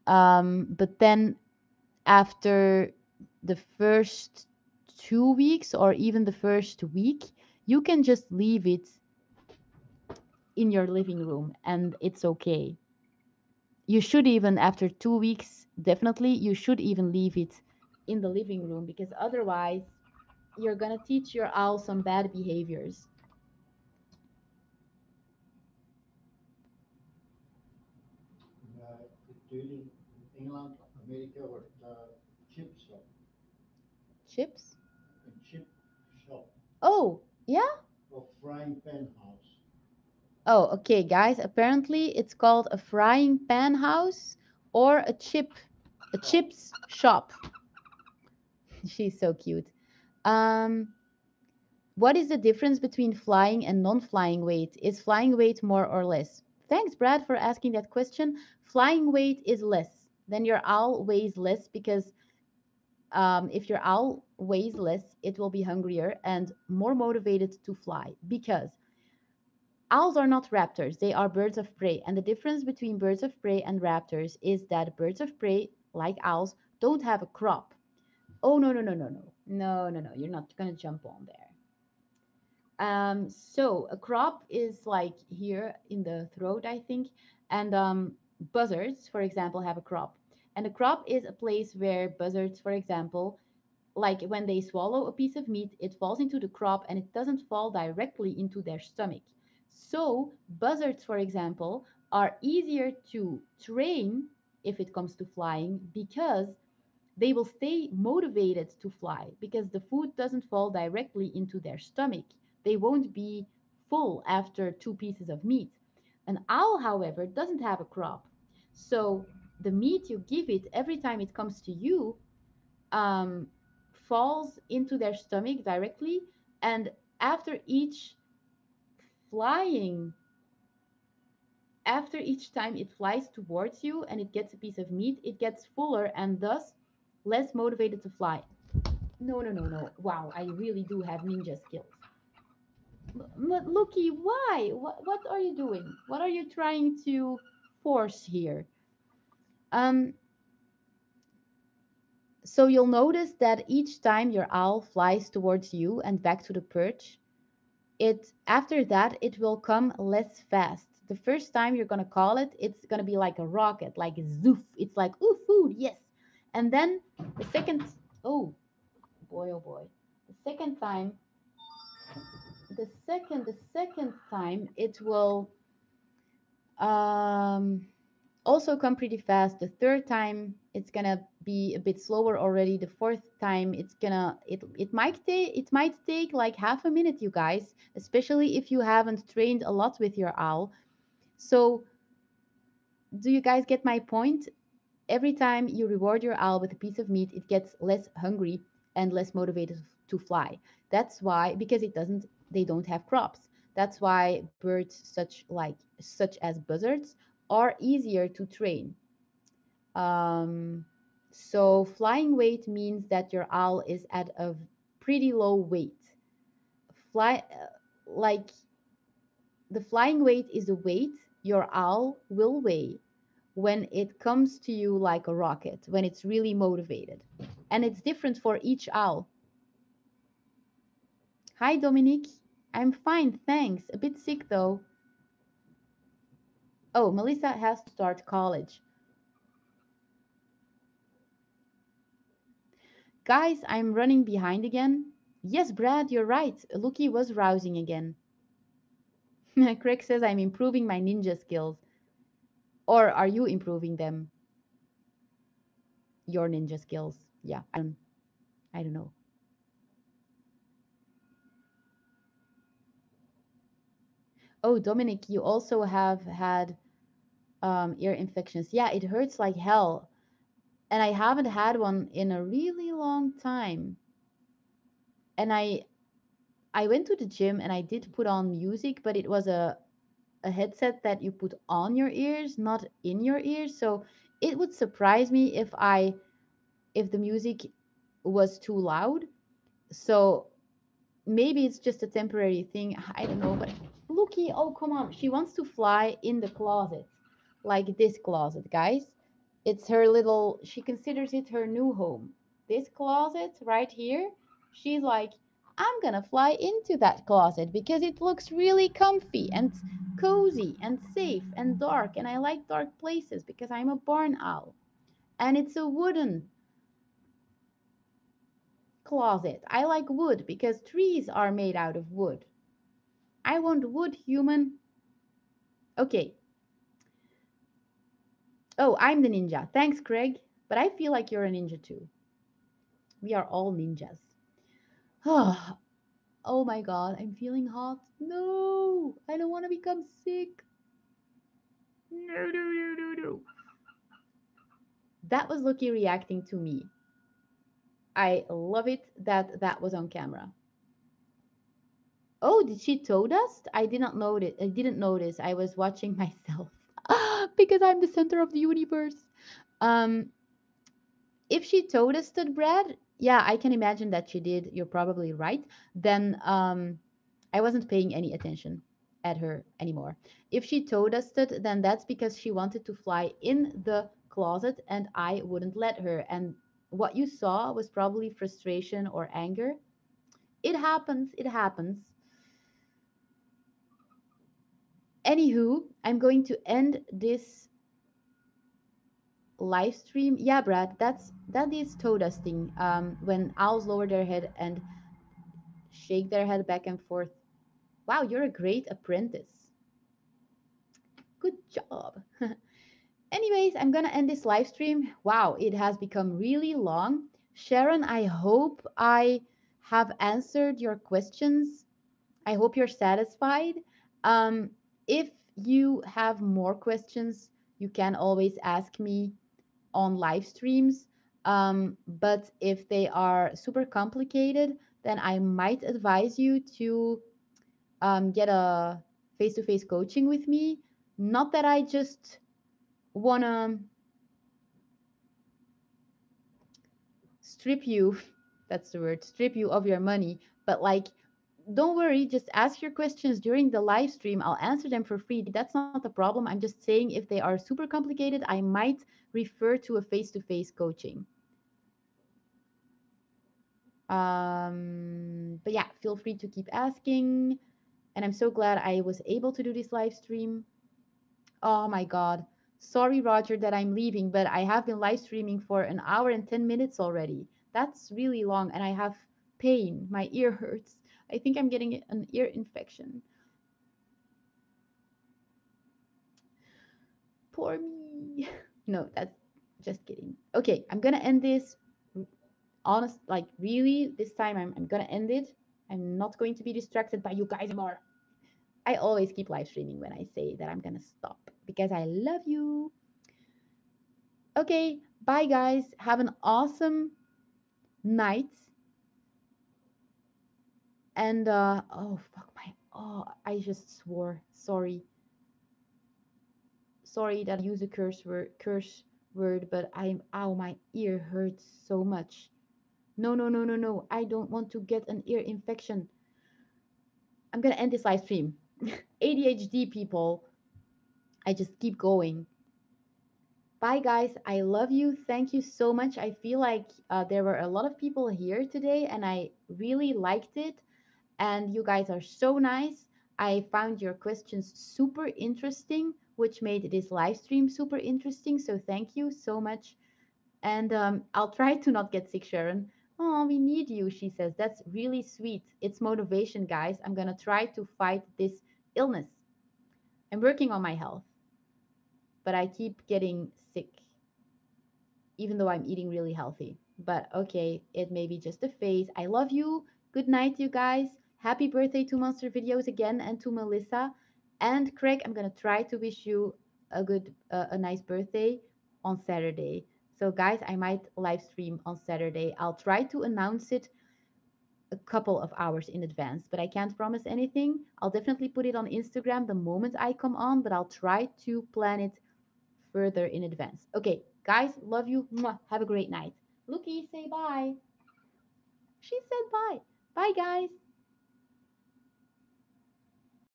But then after the first 2 weeks or even the first week, you can just leave it in your living room and it's okay. You should even, after 2 weeks, definitely, you should even leave it in the living room, because otherwise, you're gonna teach your owl some bad behaviors. Chips? Oh, yeah? Oh, okay, guys. Apparently, it's called a frying pan house or a chips shop. She's so cute. Um, what is the difference between flying and non-flying weight? Is flying weight more or less? Thanks, Brad, for asking that question. Flying weight is less. Then your owl weighs less, because if your owl weighs less, it will be hungrier and more motivated to fly, because owls are not raptors, they are birds of prey. And the difference between birds of prey and raptors is that birds of prey, like owls, don't have a crop. Oh, no, no, no, no, no. No, no, no. You're not going to jump on there. So a crop is like here in the throat, I think. And buzzards, for example, have a crop. And a crop is a place where buzzards, for example, like when they swallow a piece of meat, it falls into the crop and it doesn't fall directly into their stomach. So, buzzards, for example, are easier to train if it comes to flying, because they will stay motivated to fly because the food doesn't fall directly into their stomach. They won't be full after two pieces of meat. An owl, however, doesn't have a crop. So the meat you give it every time it comes to you um, falls into their stomach directly. And after each flying, after each time it flies towards you and it gets a piece of meat, it gets fuller and thus less motivated to fly. No, no, no, no. Wow, I really do have ninja skills. Looky, why? What are you doing? What are you trying to force here? Um, so you'll notice that each time your owl flies towards you and back to the perch, it after that it will come less fast. The first time you're gonna call it, it's gonna be like a rocket, like zoof. It's like, ooh, food, yes. And then the second, oh oh boy, the second time, the second time it will um also come pretty fast. The third time it's gonna be a bit slower already. The fourth time it might take like half a minute, you guys, especially if you haven't trained a lot with your owl. So do you guys get my point? Every time you reward your owl with a piece of meat, it gets less hungry and less motivated to fly. That's why, because they don't have crops. That's why birds such as buzzards are easier to train. Um, so flying weight means that your owl is at a pretty low weight. Fly like the flying weight is the weight your owl will weigh when it comes to you like a rocket, when it's really motivated. And it's different for each owl. Hi, Dominique. I'm fine, thanks. A bit sick though. Oh, Melissa has to start college. Guys, I'm running behind again. Yes, Brad, you're right. Lucky was rousing again. Craig says I'm improving my ninja skills. Or are you improving them? Your ninja skills. Yeah, I don't know. Oh, Dominic, you also have had ear infections. Yeah, it hurts like hell. And I haven't had one in a really long time. And I went to the gym and I did put on music, but it was a headset that you put on your ears, not in your ears. So it would surprise me if the music was too loud. So maybe it's just a temporary thing. I don't know. But Looky, oh come on, she wants to fly in the closet, like this closet, guys. It's her little. She considers it her new home. This closet right here. She's like, I'm gonna fly into that closet because it looks really comfy and cozy and safe and dark, and I like dark places because I'm a barn owl. And it's a wooden closet. I like wood because trees are made out of wood. I want wood, human. Okay. Oh, I'm the ninja. Thanks, Craig. But I feel like you're a ninja too. We are all ninjas. Oh my god, I'm feeling hot. No, I don't want to become sick. No, no, no, no, no. That was Loki reacting to me. I love it that that was on camera. Oh, did she toe dust? I did not notice. I didn't notice. I was watching myself because I'm the center of the universe. Um, if she toe dusted Brad, yeah, I can imagine that she did. You're probably right. Then I wasn't paying any attention at her anymore. If she toe dusted, then that's because she wanted to fly in the closet and I wouldn't let her. And what you saw was probably frustration or anger. It happens. It happens. Anywho, I'm going to end this live stream. Yeah, Brad, that is toe dusting. When owls lower their head and shake their head back and forth. Wow, you're a great apprentice. Good job. Anyways, I'm gonna end this live stream. Wow, it has become really long. Sharon, I hope I have answered your questions. I hope you're satisfied. Um, if you have more questions, you can always ask me on live streams. But if they are super complicated, then I might advise you to get a face to face coaching with me. Not that I just want to strip you, that's the word, strip you of your money, but like, don't worry, just ask your questions during the live stream. I'll answer them for free. That's not the problem. I'm just saying if they are super complicated, I might refer to a face to face coaching. But yeah, feel free to keep asking. And I'm so glad I was able to do this live stream. Oh my God. Sorry, Roger, that I'm leaving, but I have been live streaming for an hour and 10 minutes already. That's really long, and I have pain. My ear hurts. I think I'm getting an ear infection. Poor me. No, that's just kidding. Okay, I'm gonna end this. Honest, like really, this time I'm gonna end it. I'm not going to be distracted by you guys anymore. I always keep live streaming when I say that I'm gonna stop because I love you. Okay, bye guys. Have an awesome night. And oh fuck my oh I just swore. Sorry. Sorry that I use a curse word, but I'm ow my ear hurts so much. No, no, no, no, no. I don't want to get an ear infection. I'm gonna end this live stream. ADHD people. I just keep going. Bye, guys. I love you. Thank you so much. I feel like there were a lot of people here today, and I really liked it. And you guys are so nice. I found your questions super interesting, which made this live stream super interesting. So thank you so much. And I'll try to not get sick, Sharon. Oh, we need you, she says. That's really sweet. It's motivation, guys. I'm going to try to fight this illness. I'm working on my health, but I keep getting sick, even though I'm eating really healthy. But okay, it may be just a phase. I love you. Good night, you guys. Happy birthday to Monster Videos again and to Melissa. And Craig, I'm going to try to wish you a nice birthday on Saturday. So, guys, I might live stream on Saturday. I'll try to announce it a couple of hours in advance, but I can't promise anything. I'll definitely put it on Instagram the moment I come on, but I'll try to plan it further in advance. Okay, guys, love you. Mwah. Have a great night. Lookie, say bye. She said bye. Bye, guys.